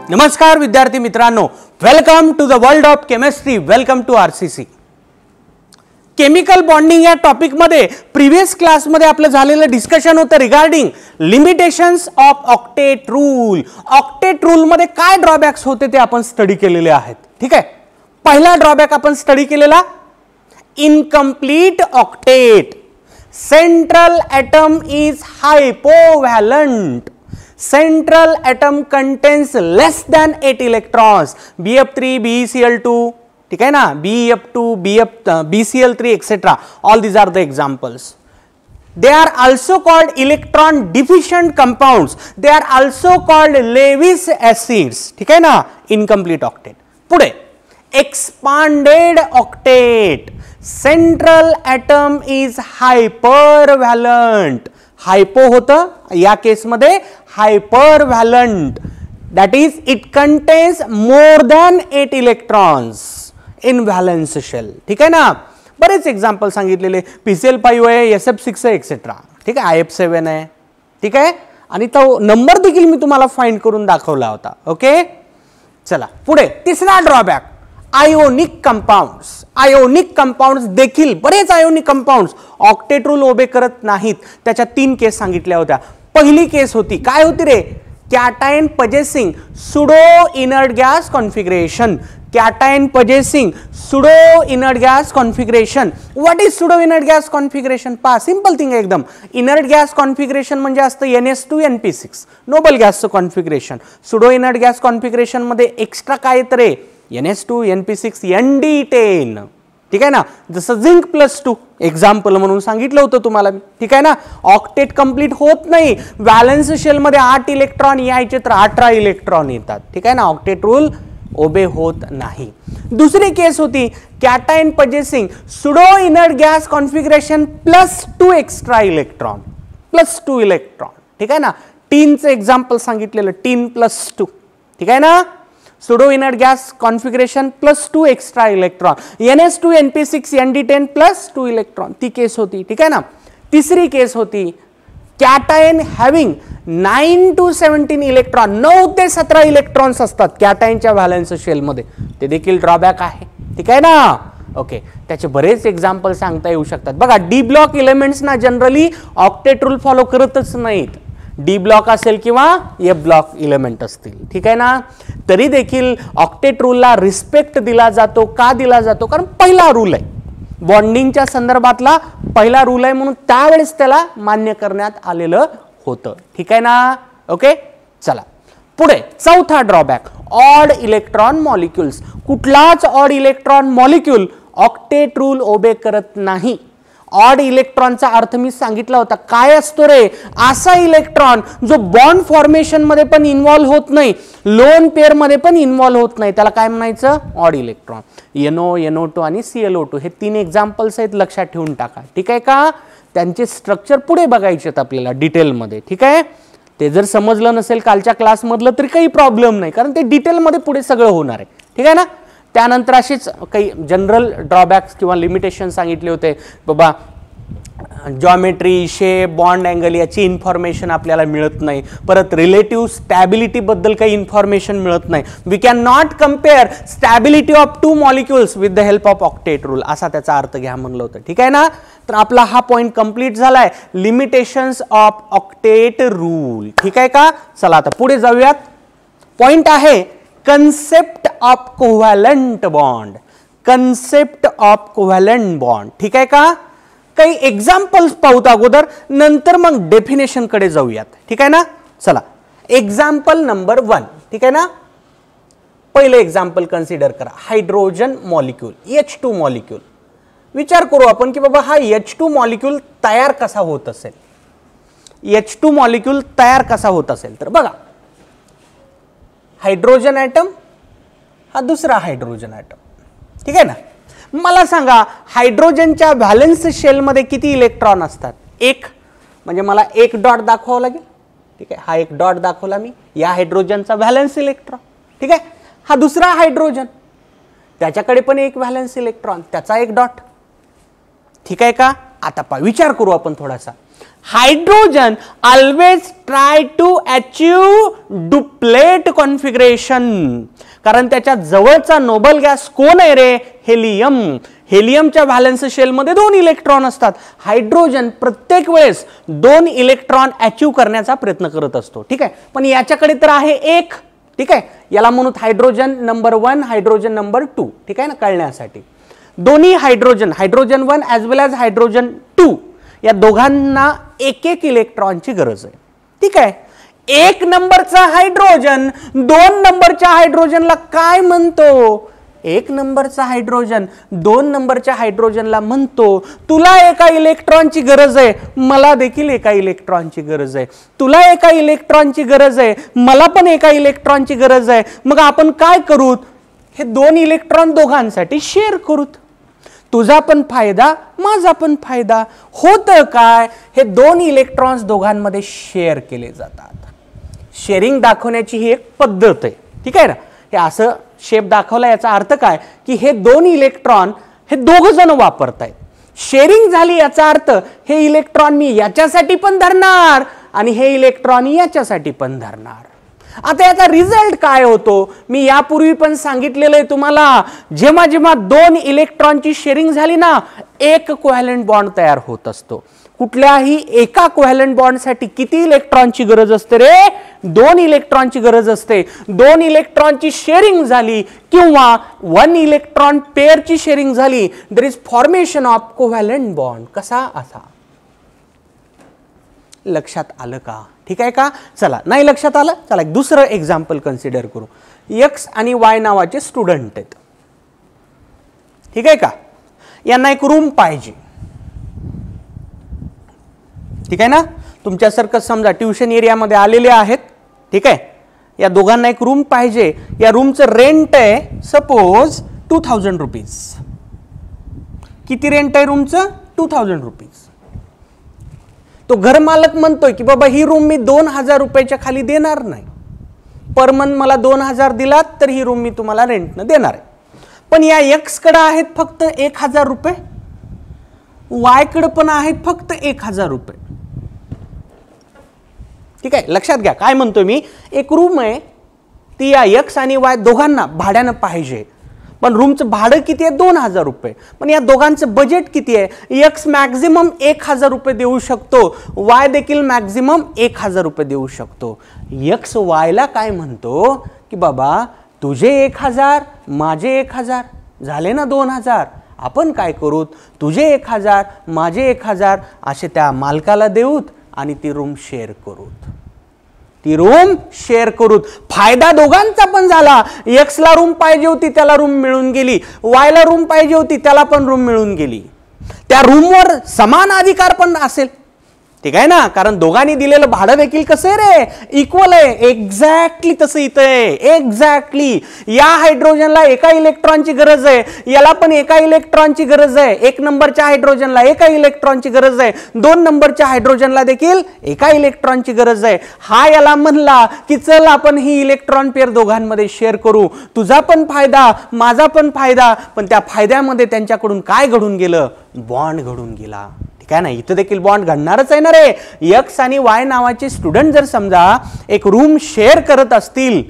नमस्कार विद्यार्थी मित्रांनो, welcome to the world of chemistry. Welcome to RCC. Chemical bonding या टॉपिक मध्ये प्रीवियस क्लास मध्ये आपलं झालेलं डिस्कशन होतं regarding limitations of octet rule. Octet rule मध्ये काय ड्रॉबॅक्स होते ते आपण स्टडी केलेले आहेत. ठीक आहे, पहिला ड्रॉबॅक आपण स्टडी केलेला incomplete octet. Central atom is hypovalent. Central atom contains less than 8 electrons. BF3, BeCl2, ठीक है ना, BF2, BCl3, etc. All these are the examples. They are also called electron deficient compounds. They are also called Lewis acids. ठीक है ना, incomplete octet. पुढे expanded octet. Central atom is hypervalent. हायपो होतं या case मध्ये hypervalent. That is it contains more than 8 electrons in valence shell. ठीक आहे ना, बरेच एक्झाम्पल सांगितलेले. PCl5 आहे, SF6 आहे, एक्सेट्रा. ठीक आहे, IF7 आहे. ठीक आहे, आणि तो नंबर देखील मी तुम्हाला फाइंड करून दाखवला होता. ओके, चला पुढे तिसरा drawback ionic compounds. Ionic compounds देखील बरेच ionic compounds octet rule obey करत नाहीत. त्याच्या 3 केस सांगितल्या होत्या. पहिली केस होती, काय होती रे, cation possessing pseudo inert gas configuration. Cation possessing pseudo inert gas configuration. What is pseudo inert gas configuration? पहा, सिंपल थिंग आहे एकदम. इनर्ट गॅस कॉन्फिगरेशन म्हणजे असतं NS2 NP6 नोबल गॅसचं configuration. Pseudo inert gas configuration मध्ये extra काय येतं रे, NS2 NP6 ND10. ठीक आहे ना, जसं झिंक +2 एक्झाम्पल म्हणून सांगितलं होतं तुम्हाला मी. ठीक आहे ना, ऑक्टेट कंप्लीट होत नाही. व्हॅलन्स शेल मध्ये 8 इलेक्ट्रॉन यायचे तर 18 इलेक्ट्रॉन येतात. ठीक आहे ना, ऑक्टेट रूल ओबे होत नाही. दुसरी केस होती cation possessing pseudo inert gas configuration +2 extra electron. +2 electron. ठीक आहे ना, टीनचं एक्झाम्पल सांगितलेलं, टीन +2. ठीक आहे ना, pseudo inert gas configuration +2 extra electron. NS2 NP6 ND10 +2 electron. ती केस होती. ठीक आहे ना. तिसरी केस होती कॅटायन हॅव्हिंग 9 to 17 इलेक्ट्रॉन. 9 ते 17 इलेक्ट्रॉन्स असतात कॅटायनच्या व्हॅलन्स शेल मध्ये. ते देखील ड्रॉबॅक आहे. ठीक आहे ना. ओके, त्याचे बरेच एक्झाम्पल सांगता येऊ शकतात. बघा, डी ब्लॉक इलेमेंट्स ना जनरली ऑक्टेट रूल फॉलो करतच नाहीत. डी ब्लॉक असेल किंवा F ब्लॉक इलेमेंट असतील. ठीक आहे ना, तरी देखील ऑक्टेट रूलला रिस्पेक्ट दिला जातो. का दिला जातो? कारण पहिला रूल आहे, बॉन्डिंगच्या संदर्भातला पहिला रूल आहे, म्हणून त्यावेळेस त्याला मान्य करण्यात आलेलं होतं. ठीक आहे ना. ओके, चला पुढे चौथा ड्रॉबॅक ऑड इलेक्ट्रॉन मॉलिक्युल्स. कुठलाच odd electron molecule octet rule obey करत नाही. ऑड इलेक्ट्रॉनचा अर्थ मी सांगितला होता. काय असतो रे, असा इलेक्ट्रॉन जो बॉन्ड फॉर्मेशन मध्ये पण इन्व्हॉल्व होत नाही, लोन पेअर मध्ये पण इन्व्हॉल्व होत नाही, त्याला काय म्हणायचं, ऑड इलेक्ट्रॉन. NO, NO2 आणि ClO2 हे 3 एक्झाम्पल्स आहेत, लक्षात ठेवून टाका. ठीक आहे का, त्यांचे स्ट्रक्चर पुढे बघायचे आहेत आपल्याला डिटेलमध्ये. ठीक आहे, ते जर समजलं नसेल कालच्या क्लासमधलं तरी काही प्रॉब्लेम नाही, कारण ते डिटेलमध्ये पुढे सगळं होणार आहे. ठीक आहे ना. त्यानंतर असेच काही जनरल ड्रॉबॅक्स किंवा लिमिटेशन सांगितले होते. बाबा, जॉमेट्री, शेप, बॉन्ड अँगल याची इन्फॉर्मेशन आपल्याला मिळत नाही. परत रिलेटिव्ह स्टॅबिलिटी बद्दल काही इन्फॉर्मेशन मिळत नाही. We can not compare stability of 2 molecules with the help of octet rule, असा त्याचा अर्थ घ्या म्हणलं होतं. ठीक आहे ना. तर आपला हा पॉइंट कंप्लीट झालाय, लिमिटेशन्स ऑफ ऑक्टेट रूल. ठीक आहे का. चला आता पुढे जाऊयात. पॉइंट आहे concept of covalent bond. Concept of covalent bond. ठीक आहे का. काही एक्झाम्पल्स पाहूत अगोदर, नंतर मग डेफिनेशन कडे जाऊयात. ठीक आहे ना. चला, एक्झाम्पल नंबर 1. ठीक आहे ना. पहिले एक्झाम्पल कन्सिडर करा, हायड्रोजन मॉलिक्यूल, H2 मॉलिक्यूल. विचार करू आपण की बाबा हा H2 मॉलिक्यूल तयार कसा होत असेल. H2 मॉलिक्यूल तयार कसा होत असेल तर बघा, हायड्रोजन ॲटम हा दुसरा हायड्रोजन ॲटम. ठीक आहे ना. मला सांगा, हायड्रोजनच्या व्हॅलन्स शेलमध्ये किती इलेक्ट्रॉन असतात? 1. म्हणजे मला 1 डॉट दाखवावं लागेल. ठीक आहे, हा 1 डॉट दाखवला मी, या हायड्रोजनचा व्हॅलन्स इलेक्ट्रॉन. ठीक आहे, हा दुसरा हायड्रोजन, त्याच्याकडे पण 1 व्हॅलन्स इलेक्ट्रॉन, त्याचा 1 डॉट. ठीक आहे का. आता विचार करू आपण थोडासा. Hydrogen always try to achieve duplet configuration, कारण त्याच्या जवळचा नोबल गॅस कोण आहे रे? हेलियम. हेलियमच्या व्हॅलेन्स शेलमध्ये 2 इलेक्ट्रॉन असतात. हायड्रोजन प्रत्येक वेळेस 2 इलेक्ट्रॉन अचीव करण्याचा प्रयत्न करत असतो. ठीक आहे, पण याच्याकडे तर आहे 1. ठीक आहे, याला म्हणू हायड्रोजन नंबर 1, हायड्रोजन नंबर 2. ठीक आहे ना, कळण्यासाठी. दोन्ही हायड्रोजन 1 ॲज वेल ॲज हायड्रोजन 2 या दोघांना 1 इलेक्ट्रॉनची गरज आहे. ठीक आहे, 1 नंबरचा हायड्रोजन 2 नंबरच्या हायड्रोजनला काय म्हणतो? 1 नंबरचा हायड्रोजन 2 नंबरच्या हायड्रोजनला म्हणतो, तुला 1 इलेक्ट्रॉनची गरज आहे, मला देखील 1 इलेक्ट्रॉनची गरज आहे. तुला 1 इलेक्ट्रॉनची गरज आहे, मला पण 1 इलेक्ट्रॉनची गरज आहे. मग आपण काय करूत? हे 2 इलेक्ट्रॉन दोघांसाठी शेअर करूत. तुझा पण फायदा, माझा पण फायदा. होतं काय? हे 2 इलेक्ट्रॉन्स दोघांमध्ये शेअर केले जातात. शेअरिंग दाखवण्याची ही एक पद्धत आहे. ठीक आहे ना, हे असं शेप दाखवला याचा अर्थ काय की हे 2 इलेक्ट्रॉन हे दोघ जण वापरतायत. शेअरिंग झाली याचा अर्थ हे इलेक्ट्रॉन मी याच्यासाठी पण धरणार आणि हे इलेक्ट्रॉन याच्यासाठी पण धरणार. आता याचा रिझल्ट काय होतो? मी यापूर्वी पण सांगितलेलं आहे तुम्हाला, जेव्हा जेव्हा 2 इलेक्ट्रॉनची शेअरिंग झाली ना, एक कोव्हॅलंट बॉन्ड तयार होत असतो. कुठल्याही एका कोव्हॅलंट बॉन्डसाठी किती इलेक्ट्रॉनची गरज असते रे? 2 इलेक्ट्रॉनची गरज असते. 2 इलेक्ट्रॉनची शेअरिंग झाली किंवा 1 इलेक्ट्रॉन पेअरची शेअरिंग झाली, there is formation of covalent bond. कसा? असा. लक्षात आलं का? ठीक आहे का? चला, नाही लक्षात आलं, चला एक दुसरं एक्झाम्पल कन्सिडर करू. एक्स आणि वाय नावाचे स्टुडंट आहेत. ठीक आहे का? यांना एक रूम पाहिजे. ठीक आहे ना, तुमच्यासारखं समजा ट्युशन एरियामध्ये आलेले आहेत. ठीक आहे, या दोघांना एक रूम पाहिजे. या रूमचं रेंट आहे सपोज 2000 रुपीज. किती रेंट आहे रूमचं? 2000 रुपीज. तो घरमालक म्हणतोय की बाबा ही रूम मी 2000 रुपयाच्या खाली देणार नाही. पर मंथ मला 2000 दिलात तर ही रूम मी तुम्हाला रेंटनं देणार आहे. पण या एक्स कडे आहेत फक्त 1000 रुपये, वाय कडे पण आहेत फक्त 1000 रुपये. ठीक आहे, लक्षात घ्या काय म्हणतोय मी. एक रूम आहे, ती या एक्स आणि वाय दोघांना भाड्यानं पाहिजे. पण रूमचं भाडं किती आहे? 2000 रुपये. पण या दोघांचं बजेट किती आहे? एक्स मॅक्झिमम 1000 रुपये देऊ शकतो, वाय देखील मॅक्झिमम 1000 रुपये देऊ शकतो. एक्स वायला काय म्हणतो की बाबा तुझे 1000, माझे 1000 झाले ना 2000. आपण काय करूत? तुझे 1000, माझे 1000 असे त्या मालकाला देऊत आणि ती रूम शेअर करूत. ती रूम शेअर करूत. फायदा दोघांचा पण झाला. एक्स ला रूम पाहिजे होती, त्याला रूम मिळून गेली. वाय ला रूम पाहिजे होती, त्याला पण रूम मिळून गेली. त्या रूमवर समान अधिकार पण असेल. ठीक आहे ना, कारण दोघांनी दिलेलं भाडं देखील कसं आहे रे? इक्वल आहे. एक्झॅक्टली तसं इथं आहे. एक्झॅक्टली या हायड्रोजनला 1 इलेक्ट्रॉनची गरज आहे, याला पण 1 इलेक्ट्रॉनची गरज आहे. 1 नंबरच्या हायड्रोजनला 1 इलेक्ट्रॉनची गरज आहे. 2 नंबरच्या हायड्रोजनला देखील 1 इलेक्ट्रॉनची गरज आहे. हा याला म्हणला की चल आपण ही इलेक्ट्रॉन पेअर दोघांमध्ये शेअर करू. तुझा पण फायदा, माझा पण फायदा. पण त्या फायद्यामध्ये त्यांच्याकडून काय घडून गेलं? बॉन्ड घडून गेला. काय नाही, इथं देखील बॉन्ड घडणारच आहे ना रे. एक्स आणि वाय नावाचे स्टुडंट जर समजा एक रूम शेअर करत असतील,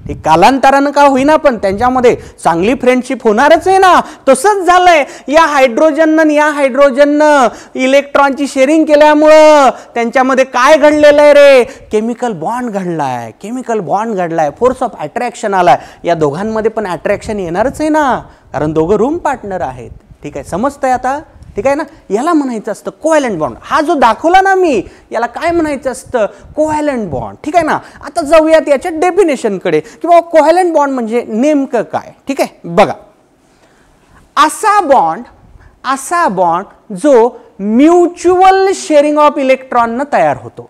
ते कालांतरानं का होईना पण त्यांच्यामध्ये चांगली फ्रेंडशिप होणारच आहे ना. तसंच झालंय या हायड्रोजननं इलेक्ट्रॉनची शेअरिंग केल्यामुळं त्यांच्यामध्ये काय घडलेलं आहे रे? केमिकल बॉन्ड घडलाय. केमिकल बॉन्ड घडलाय. फोर्स ऑफ अट्रॅक्शन आलाय. या दोघांमध्ये पण अट्रॅक्शन येणारच आहे ना, कारण दोघं रूम पार्टनर आहेत. ठीक आहे, समजतंय आता? ठीक आहे ना, याला म्हणायचं असतं कोव्हॅलंट बॉन्ड. हा जो दाखवला ना मी, याला काय म्हणायचं असतं? Covalent bond. ठीक आहे ना, आता जाऊयात याच्या डेफिनेशनकडे की बाबा कोव्हॅलंट बॉन्ड म्हणजे नेमकं काय. ठीक आहे, बघा, असा बॉन्ड जो म्युच्युअल शेअरिंग ऑफ इलेक्ट्रॉन तयार होतो.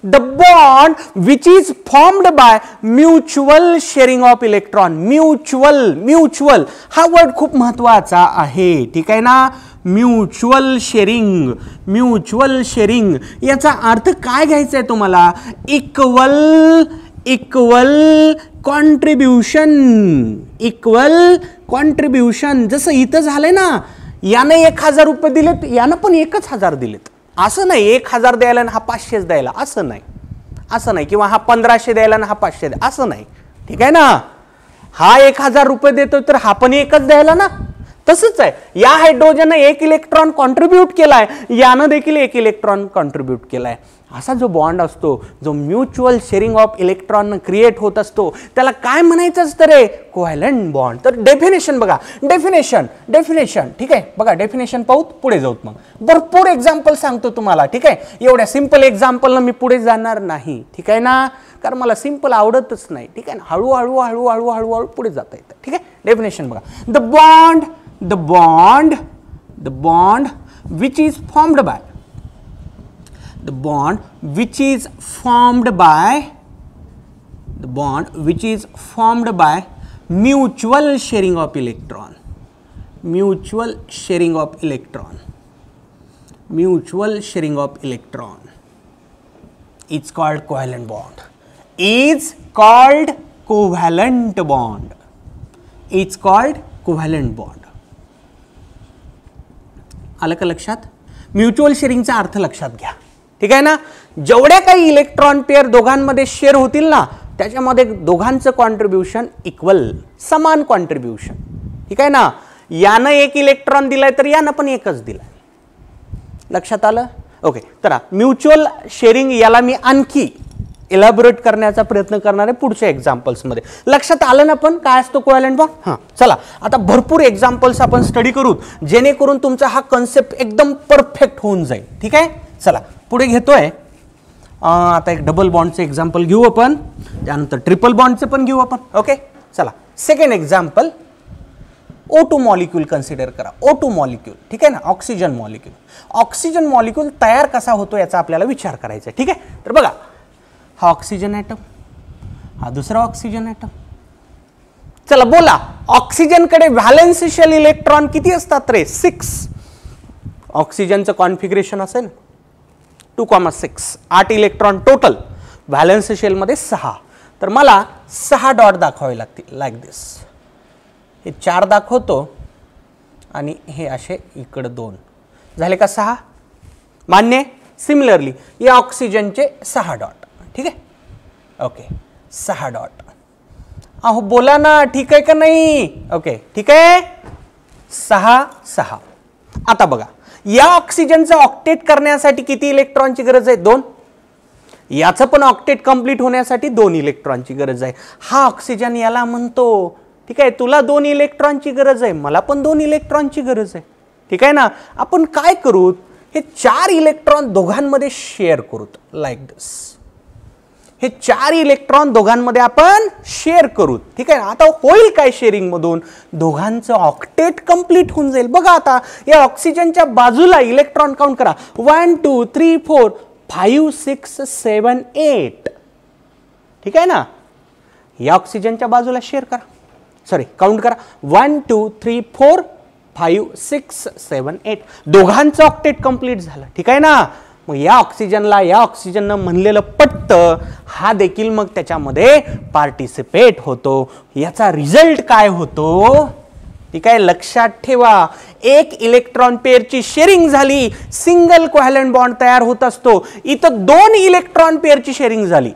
The bond which is formed by mutual sharing of electron. Mutual हा वर्ड खूप महत्वाचा आहे. ठीक आहे ना, म्युच्युअल शेअरिंग याचा अर्थ काय घ्यायचा आहे तुम्हाला? Equal contribution. जसं इथं झालंय ना, याने 1000 रुपये दिलेत, यानं पण 1000 दिलेत. असं नाही 1000 द्यायला आणि हा 500 द्यायला, असं नाही किंवा हा 1500 द्यायला आणि हा 500 द्यायला, असं नाही. ठीक आहे ना. हा 1000 रुपये देतोय तर हा पण एकच द्यायला ना. तसंच आहे, या हायड्रोजननं 1 इलेक्ट्रॉन कॉन्ट्रीब्यूट केलाय, यानं देखील 1 इलेक्ट्रॉन कॉन्ट्रीब्यूट केलाय. असा जो बॉन्ड असतो, जो mutual sharing of electron create होत असतो, त्याला काय म्हणायचं असतं रे? Covalent bond. तर डेफिनेशन बघा, डेफिनेशन ठीक आहे. बघा डेफिनेशन पाहूत, पुढे जाऊत. मग भरपूर एक्झाम्पल सांगतो तुम्हाला. ठीक आहे, एवढ्या सिंपल एक्झाम्पलनं मी पुढे जाणार नाही. ठीक आहे ना, कारण मला सिंपल आवडतच नाही. ठीक आहे ना, हळूहळू पुढे जाता येतं. ठीक आहे, डेफिनेशन बघा. The bond which is formed by the bond which is formed by mutual sharing of electron, is called covalent bond. आलं का लक्षात? म्युच्युअल शेअरिंगचा अर्थ लक्षात घ्या. ठीक आहे ना, जेवढ्या काही इलेक्ट्रॉन पेअर दोघांमध्ये शेअर होतील ना, त्याच्यामध्ये दोघांचं कॉन्ट्रीब्युशन इक्वल, समान कॉन्ट्रीब्युशन. ठीक आहे ना. यानं 1 इलेक्ट्रॉन दिलाय तर यानं पण एकच दिलाय. लक्षात आलं? ओके. तर म्युच्युअल शेअरिंग याला मी आणखी इलॅबोरेट करण्याचा प्रयत्न करणार आहे पुढच्या एक्झाम्पल्समध्ये. लक्षात आलं ना पण काय असतो कोव्हॅलंट बॉन्ड? हां, चला आता भरपूर एक्झाम्पल्स आपण स्टडी करू, जेणेकरून तुमचा हा कन्सेप्ट एकदम परफेक्ट होऊन जाईल. ठीक आहे, चला पुढे घेतोय. आता एक डबल बॉन्डचं एक्झाम्पल घेऊ आपण, त्यानंतर ट्रिपल बॉन्डचं पण घेऊ आपण. ओके, चला second example, O2 molecule consider करा. O2 मॉलिक्यूल, ठीक आहे ना, ऑक्सिजन मॉलिक्यूल तयार कसा होतो याचा आपल्याला विचार करायचा आहे. ठीक आहे, तर बघा, हा ऑक्सिजन ॲटम, हा दुसरा ऑक्सिजन ॲटम. चला बोला, ऑक्सिजनकडे व्हॅलेन्स शेल इलेक्ट्रॉन किती असतात रे? 6. ऑक्सिजनचं कॉन्फिगरेशन असेल 2,6, 8 इलेक्ट्रॉन टोटल, व्हॅलेन्स शेलमध्ये 6. तर मला 6 डॉट दाखवावे लागतील, लाईक दिस. हे 4 दाखवतो आणि हे असे इकडं 2 झाले का 6? मान्य? सिमिलरली या ऑक्सिजनचे 6 डॉट. ठीक आहे, ओके, 6 डॉट. अहो बोला ना, ठीक आहे का नाही? ओके, ठीक आहे, 6. आता बघा, या ऑक्सिजनचं ऑक्टेट करण्यासाठी किती इलेक्ट्रॉनची गरज आहे? 2. याचं पण ऑक्टेट कंप्लीट होण्यासाठी 2 इलेक्ट्रॉनची गरज आहे. हा ऑक्सिजन याला म्हणतो, ठीक आहे, तुला 2 इलेक्ट्रॉनची गरज आहे, मला पण 2 इलेक्ट्रॉनची गरज आहे. ठीक आहे ना. आपण काय करू, हे 4 इलेक्ट्रॉन दोघांमध्ये शेअर करू, लाईक दिस. हे 4 इलेक्ट्रॉन दोघांमध्ये आपण शेअर करू. ठीक आहे ना. आता होईल काय शेअरिंग मधून? दोघांचं ऑक्टेट कंप्लीट होऊन जाईल. बघा आता या ऑक्सिजनच्या बाजूला इलेक्ट्रॉन काउंट करा, 1 2 3 4 5 6 7 8. ठीक आहे ना. या ऑक्सिजनच्या बाजूला शेअर करा, सॉरी काउंट करा, 1 2 3 4 5 6 7 8. दोघांचं ऑक्टेट कंप्लीट झालं. ठीक आहे ना. मग या ऑक्सिजननं म्हणलेलं पटतं, हा देखील मग त्याच्यामध्ये पार्टिसिपेट होतो. याचा रिझल्ट काय होतो? ठीक आहे, लक्षात ठेवा, 1 इलेक्ट्रॉन पेअरची शेअरिंग झाली, सिंगल कोव्हॅलंट बॉन्ड तयार होत असतो. इथं 2 इलेक्ट्रॉन पेअरची शेअरिंग झाली,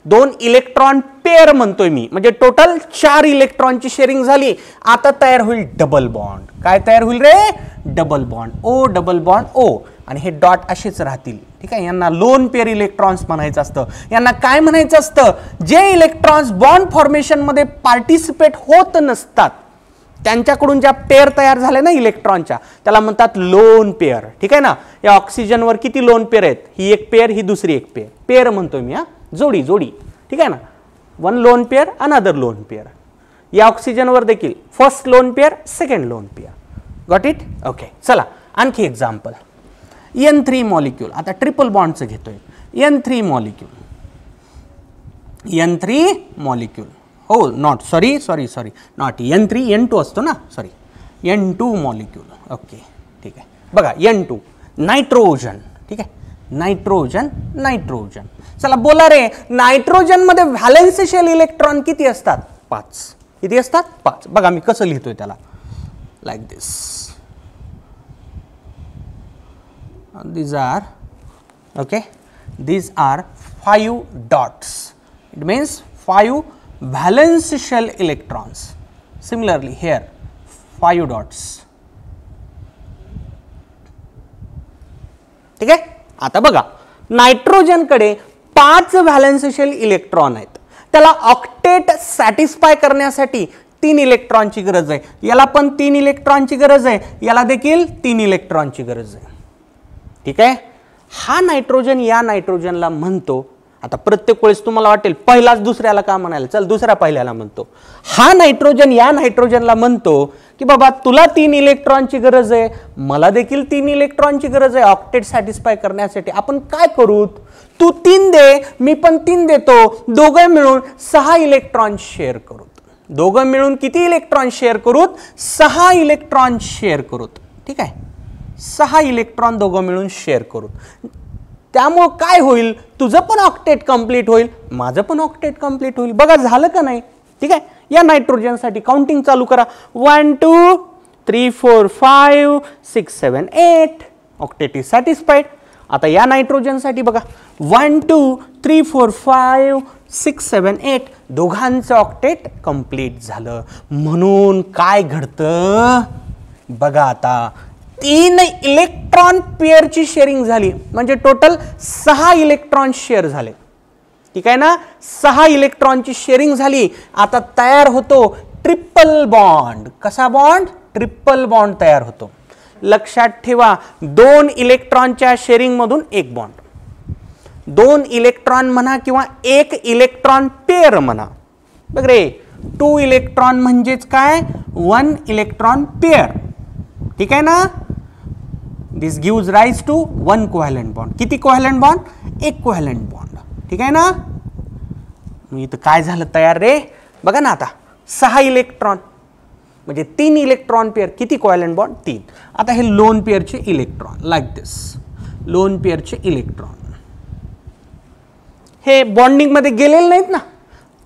2 इलेक्ट्रॉन पेअर म्हणतोय मी, म्हणजे टोटल 4 इलेक्ट्रॉनची शेअरिंग झाली. आता तयार होईल डबल बॉन्ड. काय तयार होईल रे? Double bond. O double bond O. आणि हे डॉट असेच राहतील. ठीक आहे, यांना लोन पेअर इलेक्ट्रॉन्स म्हणायचं असतं. यांना काय म्हणायचं असतं? जे इलेक्ट्रॉन्स बॉन्ड फॉर्मेशन मध्ये पार्टिसिपेट होत नसतात, त्यांच्याकडून ज्या पेअर तयार झाल्या ना इलेक्ट्रॉनच्या, त्याला म्हणतात लोन पेअर. ठीक आहे ना. या ऑक्सिजनवर किती लोन पेअर आहेत? ही एक पेअर, ही दुसरी एक पेअर. पेअर म्हणतोय मी, हा, जोडी. ठीक आहे ना. 1 lone pair, another lone pair. या ऑक्सिजनवर देखील first lone pair, second lone pair. Got it? Okay, चला आणखी एक्झाम्पल. N3 molecule. आता ट्रिपल बॉन्डचं घेतोय. N3 molecule. हो, not sorry not N3, N2 असतो ना, सॉरी, N2 मॉलिक्यूल. ओके, ठीक आहे. बघा N2 नायट्रोजन. ठीक आहे, नायट्रोजन. चला बोला रे, नायट्रोजन मध्ये व्हॅलेन्स शेल इलेक्ट्रॉन किती असतात? 5. किती असतात? 5. बघा मी कसं लिहितोय त्याला, like this. these are okay, these are 5 dots. It means 5 valence shell electrons. Similarly here 5 dots. ठीक आहे. आता बघा नायट्रोजन कडे 5 व्हॅलेन्स शेल इलेक्ट्रॉन आहेत. त्याला ऑक्टेट सॅटिस्फाय करण्यासाठी 3 इलेक्ट्रॉनची गरज आहे. याला पण 3 इलेक्ट्रॉनची गरज आहे, याला देखील 3 इलेक्ट्रॉनची गरज आहे. ठीक आहे. हा नायट्रोजन या नायट्रोजनला म्हणतो. आता प्रत्येक वेळेस तुम्हाला वाटेल पहिलाच दुसऱ्याला का म्हणायला, चल दुसरा पहिल्याला म्हणतो. हा नायट्रोजन या नायट्रोजनला म्हणतो की बाबा तुला 3 इलेक्ट्रॉनची गरज आहे, मला देखील 3 इलेक्ट्रॉनची गरज आहे ऑक्टेट सॅटिस्फाय करण्यासाठी. आपण काय करू, तू 3 दे, मी पण 3 देतो, दोघं मिळून 6 इलेक्ट्रॉन शेअर करू. दोघं मिळून किती इलेक्ट्रॉन शेअर करूत, 6 इलेक्ट्रॉन शेअर करूत. ठीक आहे, 6 इलेक्ट्रॉन दोघं मिळून शेअर करूत. त्यामुळे काय होईल, तुझं पण ऑक्टेट कंप्लीट होईल, माझं पण ऑक्टेट कंप्लीट होईल. बघा झालं का नाही. ठीक आहे. या नायट्रोजन साठी काउंटिंग चालू करा. 1 2 3 4 5 6 7 8 ऑक्टेट इज सॅटिस्फाईड. आता या नायट्रोजन साठी बघा 1 2 3 4 5 6 7 8 दोघांचं ऑक्टेट कंप्लीट झालं. म्हणून काय घडतं बघा, आता 3 इलेक्ट्रॉन पेअरची शेअरिंग झाली, म्हणजे टोटल 6 इलेक्ट्रॉन शेअर झाले. ठीक आहे ना, 6 इलेक्ट्रॉनची शेअरिंग झाली. आता तयार होतो ट्रिपल बॉन्ड. कसा बॉन्ड, ट्रिपल बॉन्ड तयार होतो. लक्षात ठेवा 2 इलेक्ट्रॉनच्या शेअरिंग मधून एक बॉन्ड, 2 इलेक्ट्रॉन म्हणा किंवा 1 इलेक्ट्रॉन पेअर म्हणा. बघ रे, 2 इलेक्ट्रॉन म्हणजेच काय, 1 इलेक्ट्रॉन पेअर. ठीक आहे ना. This gives rise to 1 covalent bond. किती कोव्हॅलंट बॉन्ड, 1 कोव्हॅलंट बॉन्ड. ठीक आहे ना. इथं काय झालं तयार रे, बघा ना. आता 6 इलेक्ट्रॉन म्हणजे 3 इलेक्ट्रॉन पेअर, किती कोव्हॅलंट बॉन्ड, 3. आता हे लोन पेअरचे इलेक्ट्रॉन, लाईक दिस, लोन पेअरचे इलेक्ट्रॉन हे बॉन्डिंग मध्ये गेलेले नाहीत ना.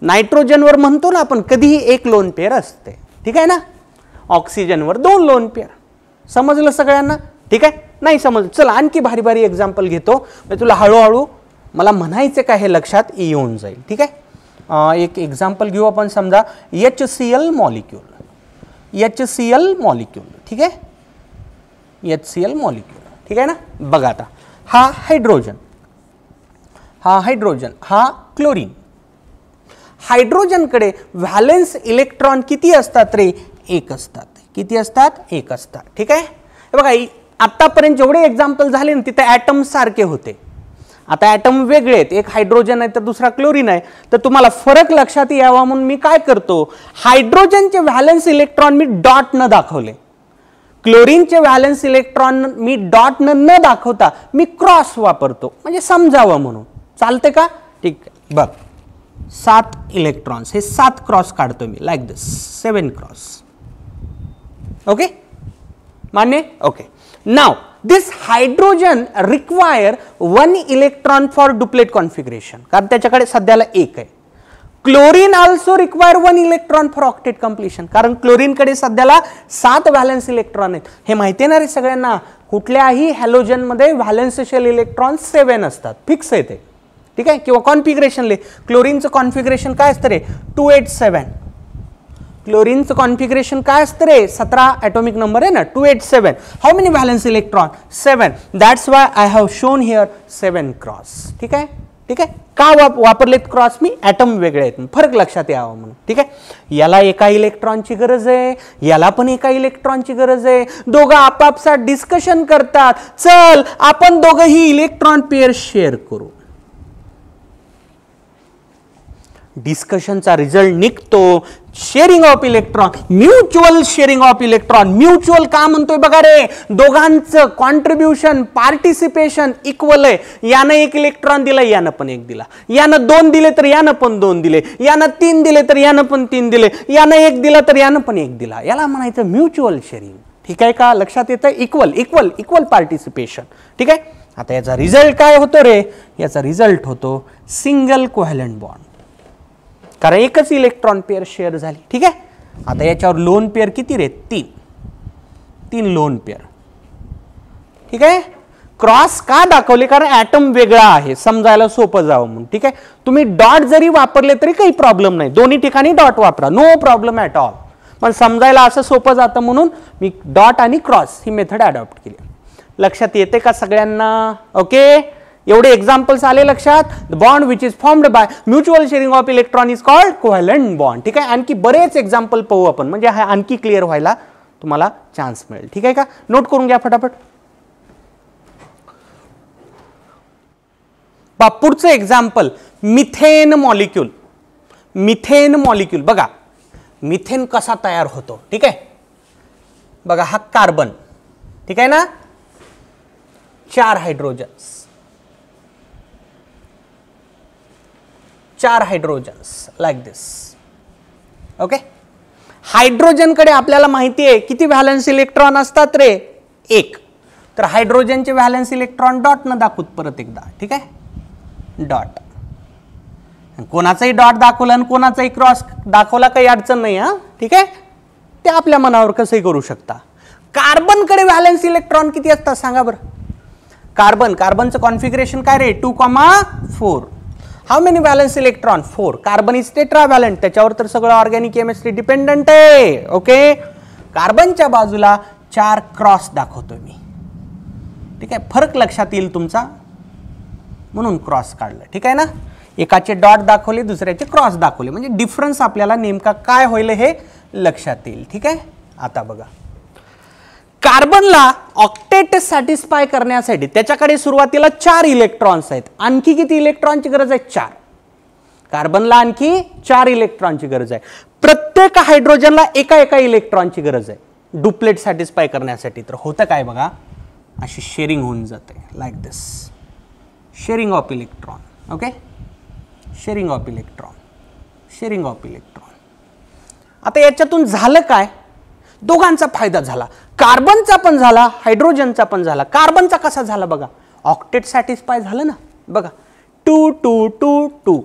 नायट्रोजनवर म्हणतो ना आपण कधीही 1 लोन पेअर असते. ठीक आहे ना. ऑक्सिजनवर 2 लोन पेअर. समजलं सगळ्यांना. ठीक आहे. नाही समजलं, चला आणखी भारी भारी एक्झाम्पल घेतो, तुला हळूहळू मला म्हणायचं काय हे लक्षात येऊन जाईल. ठीक आहे. एक एक्झाम्पल घेऊ आपण. समजा HCl मॉलिक्यूल, HCl मॉलिक्यूल. ठीक आहे, HCl मॉलिक्यूल. ठीक आहे ना. बघा आता हा हायड्रोजन, हा हायड्रोजन, हा क्लोरीन. हायड्रोजनकडे व्हॅलेन्स इलेक्ट्रॉन किती असतात रे, 1 असतात. किती असतात, 1 असतात. ठीक आहे. बघा आतापर्यंत जेवढे एक्झाम्पल झाले ना तिथे ॲटम सारखे होते. आता ॲटम वेगळे आहेत, एक हायड्रोजन आहे तर दुसरा क्लोरीन आहे. तर तुम्हाला फरक लक्षात यावा म्हणून मी काय करतो, हायड्रोजनचे व्हॅलेन्स इलेक्ट्रॉन मी डॉट न दाखवले, क्लोरीनचे व्हॅलेन्स इलेक्ट्रॉन मी डॉट न दाखवता मी क्रॉस वापरतो, म्हणजे समजावं म्हणून. चालते का. ठीक आहे. बघ 7 इलेक्ट्रॉन्स, हे 7 क्रॉस काढतो मी, लाईक दिस 7 क्रॉस. ओके, मान्य. Okay. Now this hydrogen require 1 electron for duplet configuration, कारण त्याच्याकडे सध्याला 1 आहे. Chlorine also require 1 electron for octet completion, कारण क्लोरीनकडे सध्याला 7 व्हॅलेन्स इलेक्ट्रॉन आहेत. हे माहिती आहे ना रे सगळ्यांना, कुठल्याही हॅलोजन मध्ये व्हॅलेन्स शेल इलेक्ट्रॉन 7 असतात, फिक्स आहे ते. ठीक आहे. किंवा कॉन्फिगरेशनले क्लोरीनचं कॉन्फिगरेशन काय असतं रे, 287. क्लोरीनचं कॉन्फिगरेशन काय असतं रे, 17 ॲटॉमिक नंबर आहे ना, 287. How many valence electron, 7. That's why I have shown here 7 cross. ठीक आहे. ठीक आहे. का वापरलेत क्रॉस मी, ॲटम वेगळे आहेत, फरक लक्षात यावा म्हणून. ठीक आहे. याला 1 इलेक्ट्रॉनची गरज आहे, याला पण 1 इलेक्ट्रॉनची गरज आहे. दोघं आपापसात डिस्कशन करतात, चल आपण दोघंही इलेक्ट्रॉन पेअर शेअर करू. डिस्कशनचा रिझल्ट निघतो sharing of electron, mutual sharing of electron. Mutual का म्हणतोय बघा रे, दोघांचं कॉन्ट्रीब्युशन, पार्टिसिपेशन इक्वल आहे. यानं 1 इलेक्ट्रॉन दिला, यानं पण 1 दिला. यानं 2 दिले तर यानं पण 2 दिले. यानं 3 दिले तर यानं पण 3 दिले. यानं 1 दिला तर यानं पण 1 दिला. याला म्हणायचं म्युच्युअल शेअरिंग. ठीक आहे का, लक्षात येतं. Equal equal equal participation. ठीक आहे. आता याचा रिझल्ट काय होतो रे, याचा रिझल्ट होतो सिंगल कोव्हॅलंट बॉन्ड, कारण 1च इलेक्ट्रॉन पेअर शेअर झाली. ठीक आहे. आता याच्यावर लोन पेअर किती रे, 3 लोन पेअर. ठीक आहे. क्रॉस का दाखवले, कारण ऍटम वेगळा आहे, समजायला सोपं जावं म्हणून. ठीक आहे, तुम्ही डॉट जरी वापरले तरी काही प्रॉब्लेम नाही, दोन्ही ठिकाणी डॉट वापरा, नो प्रॉब्लेम ॲट ऑल. पण समजायला असं सोपं जातं म्हणून मी डॉट आणि क्रॉस ही मेथड अडॉप्ट केली. लक्षात येते का सगळ्यांना? ओके, एवढे एक्झाम्पल्स आले लक्षात. The bond which is formed by mutual sharing of electron is called covalent bond. ठीक आहे, आणखी बरेच एक्झाम्पल पाहू आपण, म्हणजे हा आणखी क्लिअर व्हायला तुम्हाला चान्स मिळेल. ठीक आहे का, नोट करून घ्या फटाफट. पुढचं example, methane molecule. Methane molecule बघा, मिथेन कसा तयार होतो. ठीक आहे, बघा हा कार्बन, ठीक आहे ना, 4 हायड्रोजन्स, 4 हायड्रोजन्स लाईक दिस. ओके, हायड्रोजन कडे आपल्याला माहिती आहे किती व्हॅलन्स इलेक्ट्रॉन असतात रे? 1. तर हायड्रोजनचे व्हॅलन्स इलेक्ट्रॉन डॉट न दाखवत परत एकदा. ठीक आहे, डॉट. कोणाचाही डॉट दाखवला आणि कोणाचाही क्रॉस दाखवला काही अडचण नाही हा. ठीक आहे, ते आपल्या मनावर कसंही करू शकता. कार्बन कडे व्हॅलन्स इलेक्ट्रॉन किती असतात सांगा बरं? कार्बनचं कॉन्फिगरेशन काय रे? 2,4. How many valence electron? 4. Carbon is tetravalent, त्याच्यावर तर सगळं ऑर्गॅनिक केमिस्ट्री डिपेंडंट आहे. ओके, कार्बनच्या बाजूला 4 क्रॉस दाखवतोय मी. ठीक आहे, फरक लक्षात येईल तुमचा म्हणून क्रॉस काढलं. ठीक आहे ना, एकाचे डॉट दाखवले, दुसऱ्याचे क्रॉस दाखवले, म्हणजे डिफरन्स आपल्याला नेमका काय होईल हे लक्षात येईल. ठीक आहे, आता बघा, कार्बनला ऑक्टेट सॅटिस्फाय करण्यासाठी त्याच्याकडे सुरुवातीला 4 इलेक्ट्रॉन्स आहेत. आणखी किती इलेक्ट्रॉनची गरज आहे? 4. कार्बनला आणखी 4 इलेक्ट्रॉनची गरज आहे. प्रत्येक हायड्रोजनला एका इलेक्ट्रॉनची गरज आहे डुप्लेट सॅटिस्फाय करण्यासाठी. तर होतं काय बघा, अशी शेअरिंग होऊन जाते like this, sharing of electron. Okay, sharing of electron, sharing of electron. आता याच्यातून झालं काय? दोघांचा फायदा झाला, कार्बनचा पण झाला, हायड्रोजनचा पण झाला. कार्बनचा कसा झाला बघा, ऑक्टेट सॅटिस्फाय झालं ना. बघा 2 2 2 2,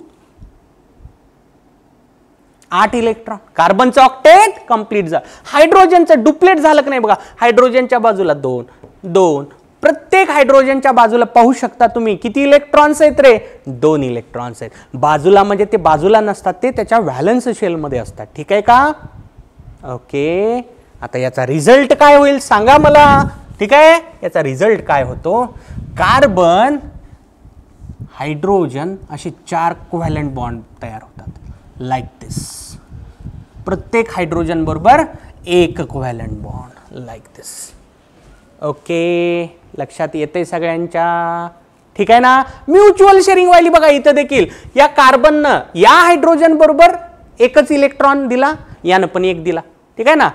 8 इलेक्ट्रॉन. कार्बनचं ऑक्टेट कंप्लीट झालं. हायड्रोजनचं डुप्लेट झालं की नाही बघा, हायड्रोजनच्या बाजूला 2 2, प्रत्येक हायड्रोजनच्या बाजूला पाहू शकता तुम्ही किती इलेक्ट्रॉन्स आहेत रे? 2 इलेक्ट्रॉन्स आहेत. बाजूला म्हणजे ते बाजूला नसतात, ते त्याच्या व्हॅलन्स शेलमध्ये असतात. ठीक आहे का? ओके, आता याचा रिझल्ट काय होईल सांगा मला. ठीक आहे, याचा रिझल्ट काय होतो? कार्बन हायड्रोजन असे 4 कोव्हॅलंट बॉन्ड तयार होतात लाईक दिस. प्रत्येक हायड्रोजन बरोबर 1 कोव्हॅलंट बॉन्ड लाईक दिस. ओके, लक्षात येते सगळ्यांच्या? ठीक आहे ना, म्युच्युअल शेअरिंग वाली बघा इथं देखील या कार्बननं या हायड्रोजन बरोबर 1च इलेक्ट्रॉन दिला, यानं पण 1 दिला. ठीक आहे ना,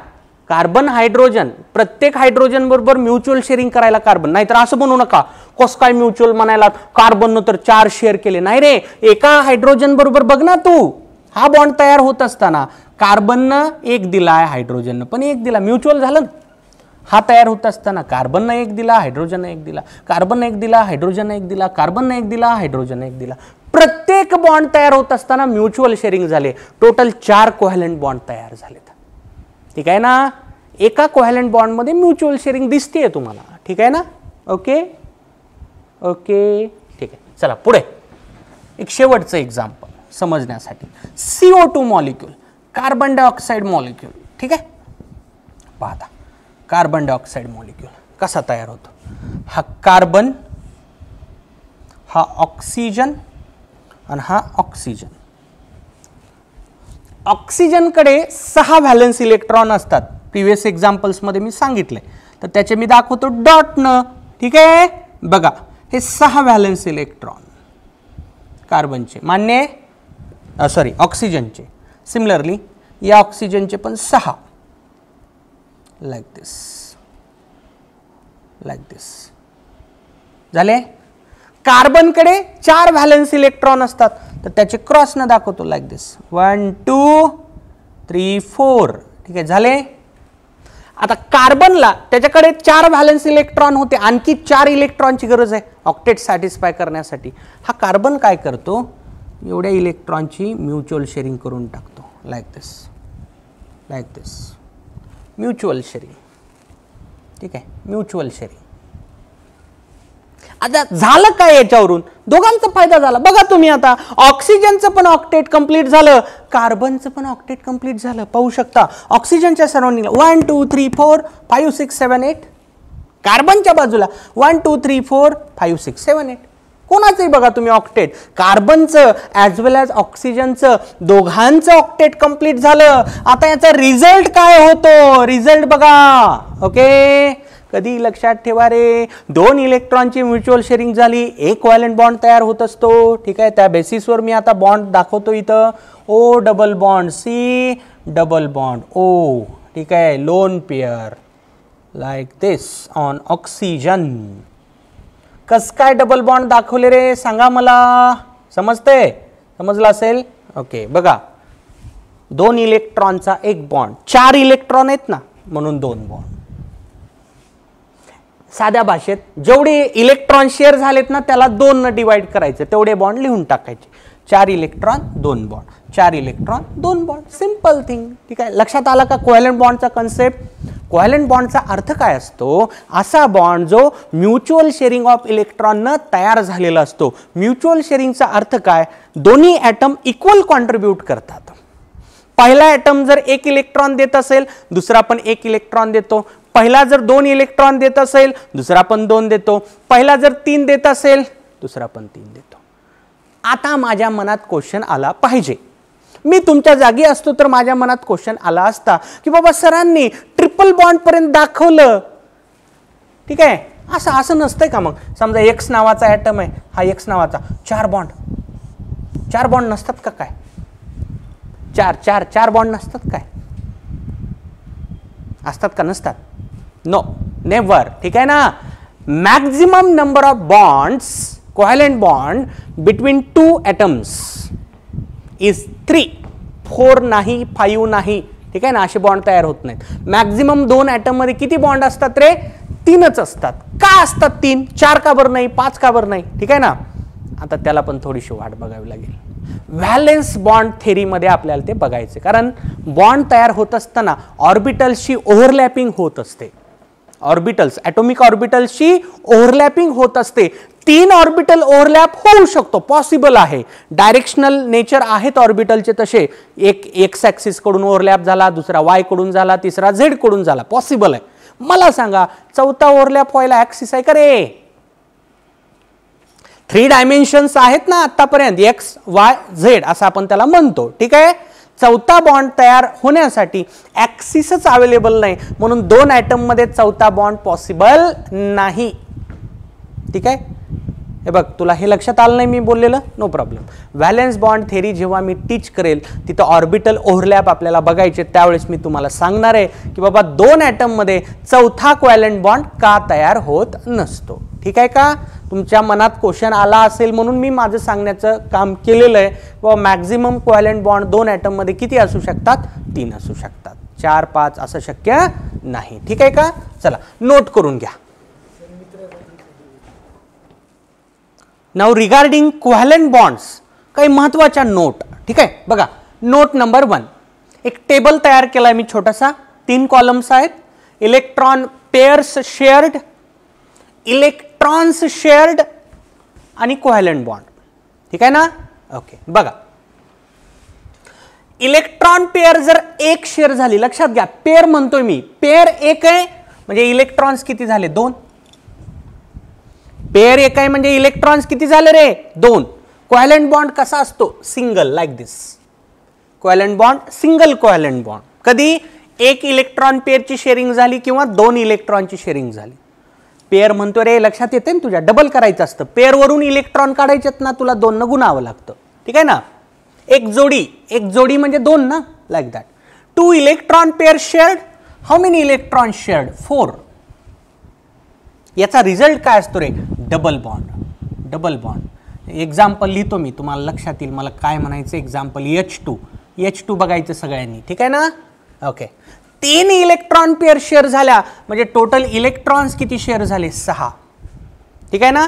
कार्बन हायड्रोजन प्रत्येक हायड्रोजन बरोबर म्युच्युअल शेअरिंग करायला कार्बन. नाहीतर असं म्हणू नका कस काय म्युच्युअल म्हणायला, कार्बननं तर 4 शेअर केले. नाही रे, एका हायड्रोजन बरोबर बघ ना तू, हा बॉन्ड तयार होत असताना कार्बननं 1 दिलाय, हायड्रोजननं पण 1 दिला, म्युच्युअल झालं. हा तयार होत असताना कार्बननं 1 दिला, हायड्रोजननं 1 दिला, कार्बन 1 दिला, हायड्रोजन 1 दिला, कार्बननं 1 दिला, हायड्रोजन 1 दिला. प्रत्येक बॉन्ड तयार होत असताना म्युच्युअल शेअरिंग झाले. टोटल 4 कोव्हॅलंट बॉन्ड तयार झालेत. ठीक आहे ना, एका कोव्हॅलंट बॉन्ड मध्ये म्युच्युअल शेअरिंग दिसते तुम्हाला. ठीक आहे ना? ओके ओके, ठीक आहे. चला पुढे एक शेवटचं एक्झाम्पल समजण्यासाठी. CO2 molecule, carbon dioxide molecule. ठीक आहे, पाहता कार्बन डायऑक्साइड मॉलिक्यूल कसा तयार होतो. हा कार्बन, हा ऑक्सिजन आणि हा ऑक्सिजन. ऑक्सिजनकडे 6 व्हॅलन्स इलेक्ट्रॉन असतात. प्रिव्हियस एक्झाम्पल्स मध्ये मी सांगितलंय, तर त्याचे मी दाखवतो डॉटनं. ठीक आहे, बघा हे 6 व्हॅलन्स इलेक्ट्रॉन कार्बनचे, मान्य सॉरी ऑक्सिजनचे. सिमिलरली या ऑक्सिजनचे पण 6 लाईक दिस, लाईक दिस झाले. कार्बनकडे 4 व्हॅलन्स इलेक्ट्रॉन असतात, तर त्याचे क्रॉस न दाखवतो लाईक दिस, 1 2 3 4. ठीक आहे, झाले. आता कार्बनला त्याच्याकडे 4 व्हॅलन्स इलेक्ट्रॉन होते, आणखी 4 इलेक्ट्रॉनची गरज आहे ऑक्टेट सॅटिस्फाय करण्यासाठी. हा कार्बन काय करतो, एवढ्या इलेक्ट्रॉनची म्युच्युअल शेअरिंग करून टाकतो like this, like this. Mutual sharing. ठीक आहे, म्युच्युअल शेअरिंग. आता झालं काय याच्यावरून, दोघांचा फायदा झाला. बघा तुम्ही आता ऑक्सिजनचं पण ऑक्टेट कंप्लीट झालं, कार्बनचं पण ऑक्टेट कंप्लीट झालं. पाहू शकता ऑक्सिजनच्या सराउंडिंगला 1 2 3 4 5 6 7 8, कार्बनच्या बाजूला 1 2 3 4 5 6 7 8. कोणाचंही बघा तुम्ही ऑक्टेट, कार्बनचं ॲज वेल ॲज ऑक्सिजनचं दोघांचं ऑक्टेट कंप्लीट झालं. आता याचा रिझल्ट काय होतो, रिझल्ट बघा. ओके, कधी लक्षात ठेवा रे, 2 इलेक्ट्रॉनची म्युच्युअल शेअरिंग झाली, एक व्हॅलेंट बॉन्ड तयार होत असतो. ठीक आहे, त्या बेसिसवर मी आता बॉन्ड दाखवतो इथं. O double bond, C double bond O. ठीक आहे, lone pair like this on oxygen. कस काय डबल बॉन्ड दाखवले रे, सांगा मला. समजते, समजलं असेल. ओके, बघा 2 इलेक्ट्रॉनचा एक बॉन्ड, 4 इलेक्ट्रॉन आहेत ना, म्हणून 2 बॉन्ड. साध्या भाषेत जेवढे इलेक्ट्रॉन शेअर झालेत ना त्याला 2 न डिवाइड करायचं, तेवढे बॉन्ड लिहून टाकायचे. 4 electron 2 bond, 4 electron 2 bond, simple thing. ठीक आहे, लक्षात आला का कोव्हॅलेंट बॉन्डचा कन्सेप्ट. कोव्हॅलेंट बॉन्डचा अर्थ काय असतो, असा बॉन्ड जो म्युच्युअल शेअरिंग ऑफ इलेक्ट्रॉन न तयार झालेला असतो. म्युच्युअल शेअरिंगचा अर्थ काय, दोन्ही ॲटम इक्वल कॉन्ट्रीब्यूट करतात. पहिला ॲटम जर 1 इलेक्ट्रॉन देत असेल, दुसरा पण 1 इलेक्ट्रॉन देतो. पहिला जर 2 इलेक्ट्रॉन देत असेल, दुसरा पण 2 देतो. पहिला जर 3 देत असेल, दुसरा पण 3 देतो. आता माझ्या मनात क्वेश्चन आला पाहिजे, मी तुमच्या जागी असतो तर माझ्या मनात क्वेश्चन आला असता की बाबा सरांनी ट्रिपल बॉन्ड पर्यंत दाखवलं. ठीक आहे, असं नसतंय का. मग समजा एक्स नावाचा ॲटम आहे, हा एक्स नावाचा, 4 बॉन्ड नसतात का काय, 4 बॉन्ड नसतात काय, असतात का नसतात. No, never. ठीक आहे ना. Maximum number of bonds, covalent bond between 2 atoms is 3, 4 नाही, 5 नाही. ठीक आहे ना, असे बॉन्ड तयार होत नाहीत. मॅक्झिमम 2 ॲटम मध्ये किती बॉन्ड असतात रे, 3च असतात. का असतात 3, 4 का बरं नाही, 5 का बरं नाही. ठीक आहे ना. आता त्याला पण थोडीशी वाट बघावी लागेल. व्हॅलेन्स बॉन्ड थेरीमध्ये आपल्याला ते बघायचे, कारण बॉन्ड तयार होत असताना ऑर्बिटल्सची ओव्हरलॅपिंग होत असते. ऑर्बिटल्स, ॲटॉमिक ऑर्बिटल्सची ओव्हरलॅपिंग होत असते. 3 ऑर्बिटल ओव्हरलॅप होऊ शकतो, पॉसिबल आहे. डायरेक्शनल नेचर आहेत ऑर्बिटलचे तसे. एक एक्स ॲक्सिस कडून ओव्हरलॅप झाला, दुसरा वाय कडून झाला, तिसरा झेड कडून झाला, पॉसिबल आहे. मला सांगा, चौथा ओव्हरलॅप व्हायला ॲक्सिस आहे का रे. 3 डायमेन्शन्स आहेत ना आतापर्यंत, एक्स वाय झेड असं आपण त्याला म्हणतो. ठीक आहे, चौथा बॉन्ड तयार होण्यासाठी ॲक्सिसच अवेलेबल नाही, म्हणून 2 ॲटम मध्ये चौथा बॉन्ड पॉसिबल नाही. ठीक आहे, हे बघ, तुला हे लक्षात आलं नाही मी बोललेलं, no problem. Valence bond theory जेव्हा मी टीच करेल तिथं ऑर्बिटल ओव्हरलॅप आपल्याला बघायचे, त्यावेळेस मी तुम्हाला सांगणार आहे की बाबा 2 ॲटम मध्ये चौथा कोव्हॅलेंट बॉन्ड का तयार होत नसतो. ठीक आहे का. तुमच्या मनात क्वेश्चन आला असेल म्हणून मी माझं सांगण्याचं काम केलेलं आहे. व मॅक्झिमम कोव्हॅलेंट बॉन्ड 2 ॲटम मध्ये किती असू शकतात, 3 असू शकतात. 4 5 असं शक्य नाही. ठीक आहे का. चला नोट करून घ्या. नाउ रिगार्डिंग कोव्हॅलेंट बॉन्ड्स काही महत्त्वाच्या नोट. ठीक आहे, बघा नोट नंबर 1, एक टेबल तयार केलाय मी छोटासा. 3 कॉलम्स आहेत. Electron pairs shared, electrons shared आणि कोव्हॅलेंट बॉन्ड. ठीक आहे ना. ओके, बघा इलेक्ट्रॉन पेअर जर एक शेअर झाली, लक्षात घ्या पेअर म्हणतोय मी, पेअर एक आहे म्हणजे इलेक्ट्रॉन्स किती झाले, 2. पेअर एक आहे म्हणजे इलेक्ट्रॉन्स किती झाले रे, 2. कोव्हॅलेंट बॉन्ड कसा असतो, single, like this. Covalent bond single covalent bond. कधी एक इलेक्ट्रॉन पेअरची शेअरिंग झाली किंवा 2 इलेक्ट्रॉनची शेअरिंग झाली. पेअर म्हणतो रे, लक्षात येते ना तुझ्या, डबल करायचं असतं. पेअर वरून इलेक्ट्रॉन काढायचेत ना, तुला 2 न गुणावं लागतं. ठीक आहे ना. एक जोडी म्हणजे 2 ना, like that. 2 electron pair shared. How many electron shared, 4. याचा रिझल्ट काय असतो रे, double bond. Double bond example लिहितो मी, तुम्हाला लक्षात येईल मला काय म्हणायचं. एक्झाम्पल H2 बघायचं सगळ्यांनी. ठीक आहे ना. ओके, 3 इलेक्ट्रॉन पेअर शेअर झाल्या म्हणजे टोटल इलेक्ट्रॉन्स किती शेअर झाले, 6. ठीक आहे ना.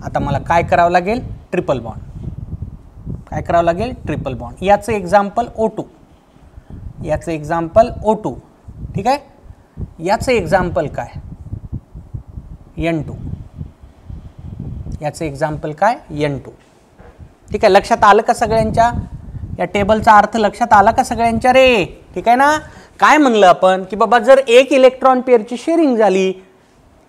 आता मला काय करावं लागेल, ट्रिपल बॉन्ड. काय करावं लागेल, ट्रिपल बॉन्ड. याचं एक्झाम्पल O2, याचं एक्झाम्पल O2. ठीक आहे. याचं एक्झाम्पल काय, N2. याचं एक्झाम्पल काय N2. ठीक आहे, लक्षात आलं का सगळ्यांच्या? या टेबलचा अर्थ लक्षात आला का सगळ्यांच्या रे? ठीक आहे ना. काय म्हणलं आपण की बाबा जर एक इलेक्ट्रॉन पेअरची शेअरिंग झाली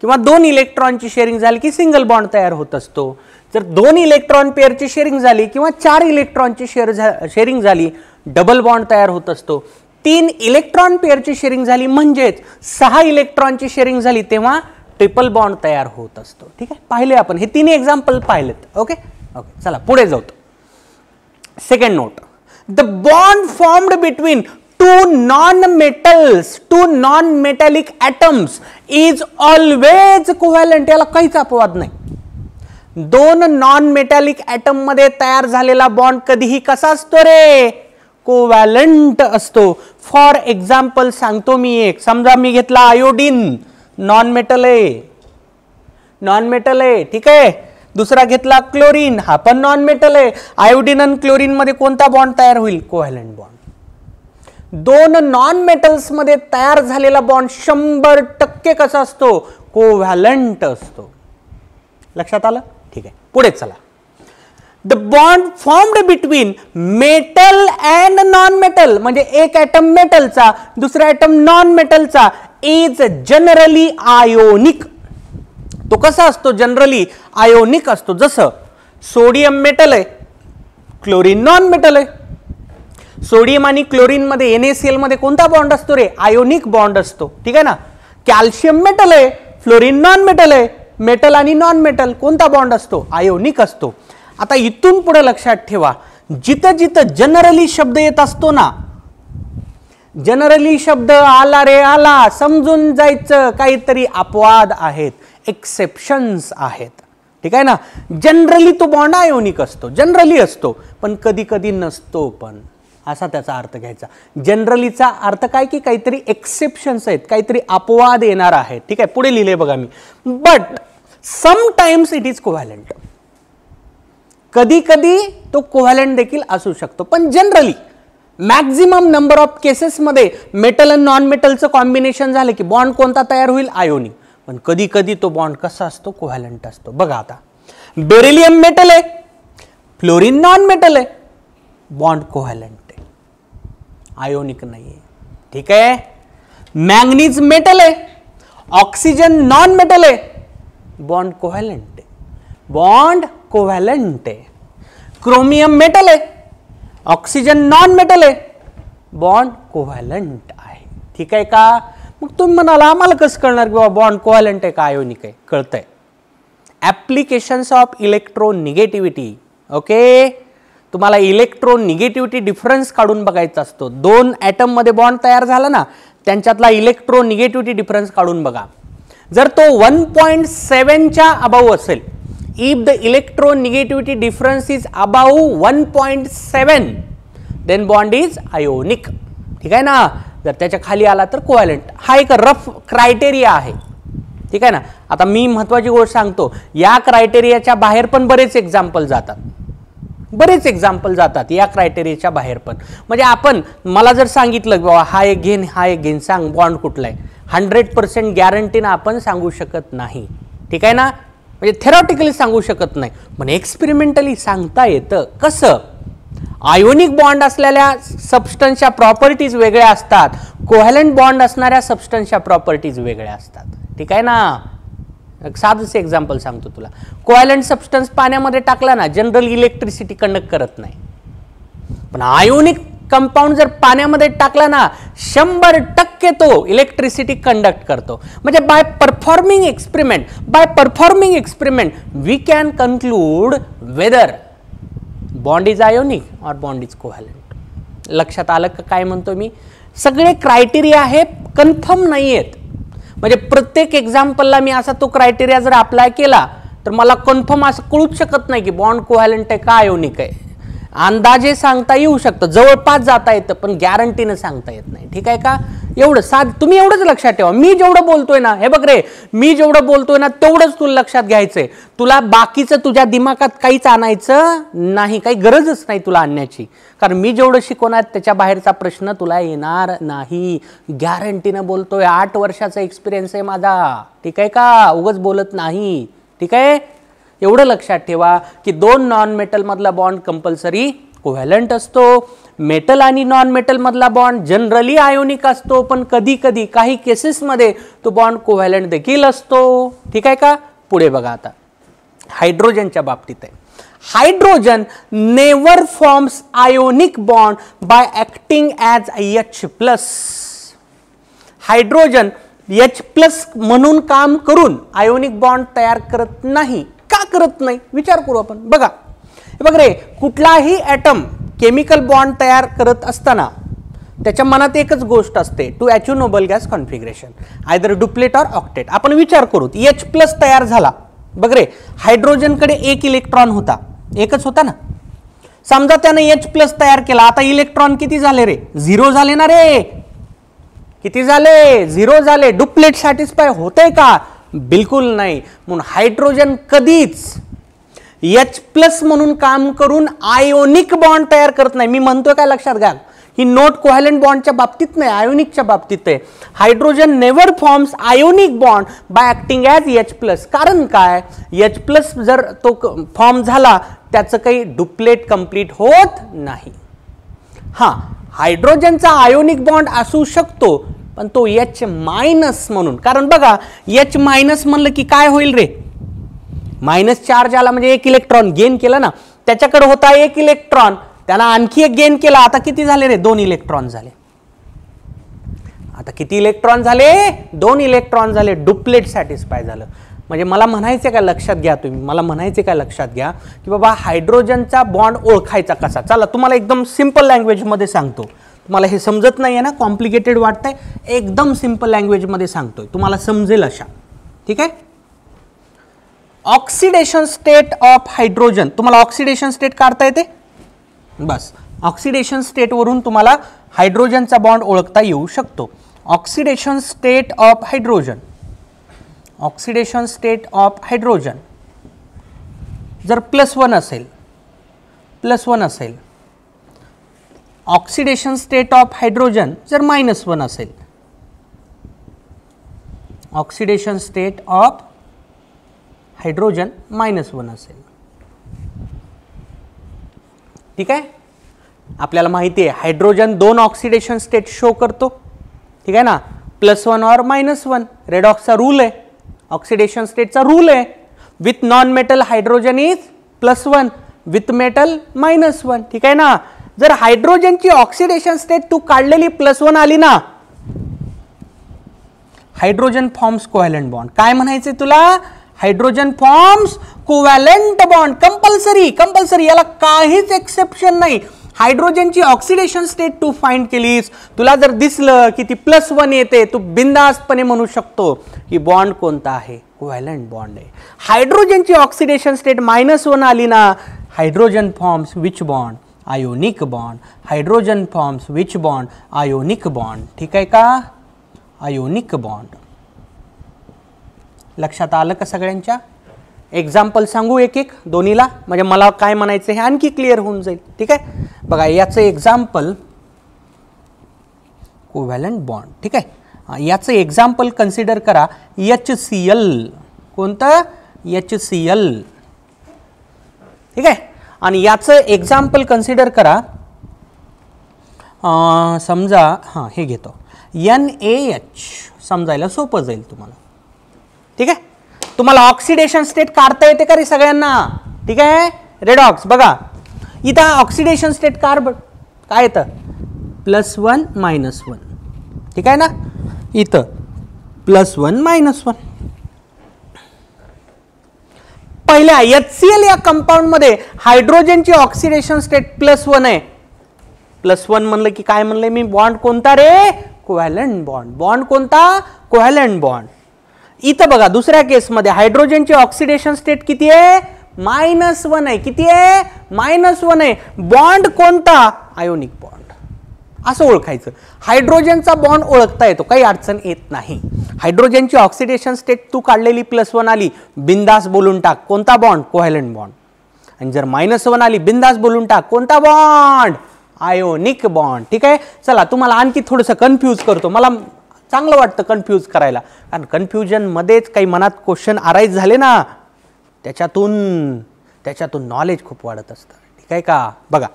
किंवा 2 इलेक्ट्रॉनची शेअरिंग झाली की सिंगल बॉन्ड तयार होत असतो. जर 2 इलेक्ट्रॉन पेअरची शेअरिंग झाली किंवा 4 इलेक्ट्रॉनची शेअरिंग झाली डबल बॉन्ड तयार होत असतो. 3 इलेक्ट्रॉन पेअरची शेअरिंग झाली म्हणजेच 6 इलेक्ट्रॉनची शेअरिंग झाली तेव्हा ट्रिपल बॉन्ड तयार होत असतो. ठीक आहे, पाहिले आपण हे तिन्ही एक्झाम्पल पाहिलेत. ओके ओके, चला पुढे जाऊ. Second note, the bond formed between two non-metallic atoms is always covalent. याला काहीच अपवाद नाही. 2 नॉन-मेटॅलिक ॲटम मध्ये तयार झालेला बॉन्ड कधीही कसा असतो रे? कोव्हॅलंट असतो. फॉर एक्झाम्पल सांगतो मी एक, समजा मी घेतला आयोडीन, नॉन मेटल आहे. ठीक आहे. दुसरा घेतला क्लोरीन, हा पण नॉन मेटल आहे. आयोडीन आणि क्लोरीन मध्ये कोणता बॉन्ड तयार होईल? Covalent bond. 2 नॉन मेटल्स मध्ये तयार झालेला बॉन्ड 100% कसा असतो? कोव्हॅलंट असतो. लक्षात आलं? ठीक आहे, पुढे चला. The bond formed between metal and non metal, म्हणजे एक ॲटम मेटलचा दुसरा ॲटम नॉन मेटलचा, इज जनरली आयोनिक. तो कसा असतो? जनरली आयोनिक असतो. जसं सोडियम मेटल आहे, क्लोरीन नॉन मेटल आहे. सोडियम आणि क्लोरीन मध्ये NaCl मध्ये कोणता बॉन्ड असतो रे? आयोनिक बॉन्ड असतो. ठीक आहे ना. कॅल्शियम मेटल आहे, फ्लोरीन नॉन मेटल आहे. मेटल आणि नॉन मेटल कोणता बॉन्ड असतो? आयोनिक असतो. आता इथून पुढे लक्षात ठेवा, जिथं जिथं जनरली शब्द येत असतो ना, जनरली शब्द आला रे आला, समजून जायचं काहीतरी अपवाद आहेत, एक्सेप्शन्स आहेत. ठीक आहे ना. जनरली तो बॉन्ड आयोनिक असतो, जनरली असतो, पण कधी कधी नसतो पण, असा त्याचा अर्थ घ्यायचा. जनरलीचा अर्थ काय की काहीतरी एक्सेप्शन्स आहेत, काहीतरी अपवाद येणार आहेत. ठीक आहे, पुढे लिहिले बघा मी. But sometimes it is covalent. कधी कधी तो कोव्हॅलंट देखील असू शकतो, पण generally maximum number of cases मध्ये मेटल आणि नॉन मेटलचं कॉम्बिनेशन झालं की बॉन्ड कोणता तयार होईल? आयोनिक. पण कधी कधी तो बॉन्ड कसा असतो? कोव्हॅलंट असतो. बघा आता, बेरिलियम मेटल आहे, फ्लोरीन नॉन मेटल आहे, बॉन्ड कोव्हॅलंट आहे, आयोनिक नाहीये. ठीक आहे. मॅंगनीज मेटल आहे, ऑक्सिजन नॉन मेटल आहे, बॉन्ड कोव्हॅलंट आहे, बॉन्ड कोव्हॅलंट आहे. क्रोमियम मेटल आहे, ऑक्सिजन नॉन मेटल आहे, बॉन्ड कोव्हॅलंट आहे. ठीक आहे का? मग तुम्ही म्हणाला आम्हाला कसं कळणार की बाबा बॉन्ड कोव्हॅलंट आहे का आयोनिक आहे? कळतंय. Applications of electronegativity. ओके, तुम्हाला इलेक्ट्रोनिगेटिव्हिटी डिफरन्स काढून बघायचा असतो. 2 ॲटम मध्ये बॉन्ड तयार झाला ना, त्यांच्यातला इलेक्ट्रोनिगेटिव्हिटी डिफरन्स काढून बघा. जर तो 1.7च्या अबाव असेल, if the electronegativity difference is above 1.7 then bond is ionic. ठीक आहे ना. जर त्याच्या खाली आला तर कोव्हॅलंट. हा एक रफ क्रायटेरिया आहे. ठीक आहे ना. आता मी महत्वाची गोष्ट सांगतो, या क्रायटेरियाच्या बाहेर पण बरेच एक्झाम्पल जातात, बरेच एक्झाम्पल जातात या क्रायटेरियाच्या बाहेर पण. म्हणजे आपण मला जर सांगितलं की बाबा हा एक घेन हा एक घेन, सांग बॉन्ड कुठला आहे, 100% गॅरंटीनं आपण सांगू शकत नाही. ठीक आहे ना. म्हणजे थेरॉटिकली सांगू शकत नाही, पण एक्सपेरिमेंटली सांगता येतं. कसं? आयोनिक बॉन्ड असलेल्या सबस्टन्सच्या प्रॉपर्टीज वेगळ्या असतात, कोव्हॅलंट बॉन्ड असणाऱ्या सबस्टन्सच्या प्रॉपर्टीज वेगळ्या असतात. ठीक आहे ना. साधंच एक्झाम्पल सांगतो तुला. कोव्हॅलंट सबस्टन्स पाण्यामध्ये टाकला ना, जनरल इलेक्ट्रिसिटी कंडक्ट करत नाही, पण आयोनिक कंपाऊंड जर पाण्यामध्ये टाकला ना, 100% तो इलेक्ट्रिसिटी कंडक्ट करतो. म्हणजे by performing experiment we can conclude whether bond is ionic और बॉन्ड इज कोव्हॅलंट. लक्षात आलं का काय म्हणतो मी? सगळे क्रायटेरिया हे कन्फर्म नाही आहेत. म्हणजे प्रत्येक एक्झाम्पलला मी असा तो क्रायटेरिया जर अप्लाय केला तर मला कन्फर्म असं कळूच शकत नाही की बॉन्ड कोव्हॅलंट आहे का आयोनिक आहे. अंदाजे सांगता येऊ शकतं, जवळपास जाता येतं, पण गॅरंटीनं सांगता येत नाही. ठीक आहे का? एवढं तुम्ही एवढंच लक्षात ठेवा. मी जेवढं बोलतोय ना, हे बघ रे, मी जेवढं बोलतोय ना तेवढंच तुला लक्षात घ्यायचंय. तुला बाकीचं तुझ्या दिमागात काहीच आणायचं नाही, काही गरजच नाही तुला आणण्याची, कारण मी जेवढं शिकवणार त्याच्या बाहेरचा प्रश्न तुला येणार नाही. गॅरंटीनं बोलतोय. 8 वर्षाचा एक्सपिरियन्स आहे माझा. ठीक आहे का? उगाच बोलत नाही. ठीक आहे. एवढं लक्षात ठेवा की दोन नॉन मेटल मधला बॉन्ड कंपल्सरी कोव्हॅलंट असतो. मेटल आणि नॉन मेटल मधला बॉन्ड जनरली आयोनिक असतो, पण कधी कधी काही केसेसमध्ये तो बॉन्ड कोव्हॅलंट देखील असतो. ठीक आहे का? पुढे बघा आता हायड्रोजनच्या बाबतीत आहे. Hydrogen never forms ionic bond by acting as H+. Hydrogen H+ म्हणून काम करून आयोनिक बॉन्ड तयार करत नाही. का करत नाही विचार करू आपण. बघा बघ रे, कुठलाही ॲटम केमिकल बॉन्ड तयार करत असताना त्याच्या मनात एकच गोष्ट असते, to achieve noble gas configuration, either duplet or octet. आपण विचार करू H+ तयार झाला. बघ रे, हायड्रोजनकडे एक इलेक्ट्रॉन होता, एकच होता ना. समजा त्याने H+ तयार केला, आता इलेक्ट्रॉन किती झाले रे? 0 झाले ना रे. किती झाले? 0 झाले. डुप्लेट सॅटिस्फाय होते का? बिलकुल नाही. म्हणून हायड्रोजन कधीच H+ म्हणून काम करून आयोनिक बॉन्ड तयार करत नाही. मी म्हणतोय काय लक्षात घ्या, ही नोट कोव्हॅलंट बॉन्डच्या बाबतीत नाही, आयोनिकच्या बाबतीत आहे. Hydrogen never forms ionic bond by acting as H+. कारण काय? H+ जर तो फॉर्म झाला त्याचं काही डुप्लेट कंप्लीट होत नाही. हा, हायड्रोजनचा आयोनिक बॉन्ड असू शकतो, पण तो H- म्हणून. कारण बघा H- म्हणलं की काय होईल रे? मायनस चार्ज आला म्हणजे एक इलेक्ट्रॉन गेन केला ना. त्याच्याकडे होता एक इलेक्ट्रॉन, त्याला आणखी एक गेन केला. आता किती झाले रे? 2 इलेक्ट्रॉन झाले. आता किती इलेक्ट्रॉन झाले? 2 इलेक्ट्रॉन झाले. डुप्लेट सॅटिस्फाय झालं. म्हणजे मला म्हणायचं काय लक्षात घ्या तुम्ही, मला म्हणायचं काय लक्षात घ्या की बाबा हायड्रोजनचा बॉन्ड ओळखायचा कसा. चला तुम्हाला एकदम सिंपल लँग्वेजमध्ये सांगतो. तुम्हाला हे समजत नाही आहे ना, कॉम्प्लिकेटेड वाटतंय, एकदम सिंपल लँग्वेजमध्ये सांगतोय, तुम्हाला समजेल अशा. ठीक आहे. ऑक्सिडेशन स्टेट ऑफ हायड्रोजन, तुम्हाला ऑक्सिडेशन स्टेट काढता येते बस. ऑक्सिडेशन स्टेट वरून तुम्हाला हायड्रोजनचा बॉन्ड ओळखता येऊ शकतो. Oxidation state of hydrogen, oxidation state of hydrogen जर +1 असेल, +1 असेल. ऑक्सिडेशन स्टेट ऑफ हायड्रोजन जर -1 असेल, ऑक्सिडेशन स्टेट ऑफ हायड्रोजन -1 असेल. ठीक आहे. आपल्याला माहिती आहे हायड्रोजन 2 ऑक्सिडेशन स्टेट शो करतो. ठीक आहे ना, +1 और -1. रेडॉक्सचा रूल आहे, ऑक्सिडेशन स्टेटचा रूल आहे. With non metal hydrogen is +1, with metal -1. ठीक आहे ना. जर हायड्रोजनची ऑक्सिडेशन स्टेट तू काढलेली +1 आली ना, हायड्रोजन फॉर्म्स कोव्हॅलंट बॉन्ड. काय म्हणायचे तुला? Hydrogen forms covalent bond. Compulsory, compulsory, याला काहीच एक्सेप्शन नाही. हायड्रोजनची ऑक्सिडेशन स्टेट तू फाइंड केलीस, तुला जर दिसलं की ती +1 येते, तू बिंदासपणे म्हणू शकतो की बॉन्ड कोणता आहे? कोव्हॅलंट बॉन्ड आहे. हायड्रोजनची ऑक्सिडेशन स्टेट -1 आली ना, hydrogen forms which bond? Ionic bond. Hydrogen forms which bond? Ionic bond. ठीक आहे का? Ionic bond. लक्षात आलं का सगळ्यांच्या? एक्झाम्पल सांगू एक एक दोन्हीला, म्हणजे मला काय म्हणायचं हे आणखी क्लिअर होऊन जाईल. ठीक आहे. बघा याचं एक्झाम्पल कोव्हॅलंट बॉन्ड. ठीक आहे. याचं एक्झाम्पल कन्सिडर करा HCl. कोणतं? HCl. ठीक आहे. आणि याचं एक्झाम्पल कन्सिडर करा, समजा हां हे घेतो NaH. समजायला सोपं जाईल तुम्हाला. ठीक आहे. तुम्हाला ऑक्सिडेशन स्टेट काढता येते का रे सगळ्यांना? ठीक आहे. रेडॉक्स बघा इथं ऑक्सिडेशन स्टेट काय येतं? +1 -1. ठीक आहे ना. इथं +1 -1. पहिल्या HCl या कंपाऊंड मध्ये हायड्रोजनची ऑक्सिडेशन स्टेट +1 आहे. +1 म्हणलं की काय म्हणलंय मी? बॉन्ड कोणता रे? Covalent bond. बॉन्ड कोणता? Covalent bond. इथं बघा दुसऱ्या केसमध्ये हायड्रोजनची ऑक्सिडेशन स्टेट किती आहे? -1 आहे. किती आहे? -1 आहे. बॉन्ड कोणता? Ionic bond. असं ओळखायचं. हायड्रोजनचा बॉन्ड ओळखता येतो, काही अडचण येत नाही. हायड्रोजनची ऑक्सिडेशन स्टेट तू काढलेली +1 आली, बिंदास बोलून टाक कोणता बॉन्ड? Covalent bond. आणि जर -1 आली, बिंदास बोलून टाक कोणता बॉन्ड? Ionic bond. ठीक आहे. चला तुम्हाला आणखी थोडंसं कन्फ्यूज करतो. मला चांगलं वाटतं कन्फ्यूज करायला, कारण कन्फ्युजन मध्येच काही मनात क्वेश्चन अराईज झाले ना, त्याच्यातून नॉलेज खूप वाढत असतं, ठीक आहे का. बघा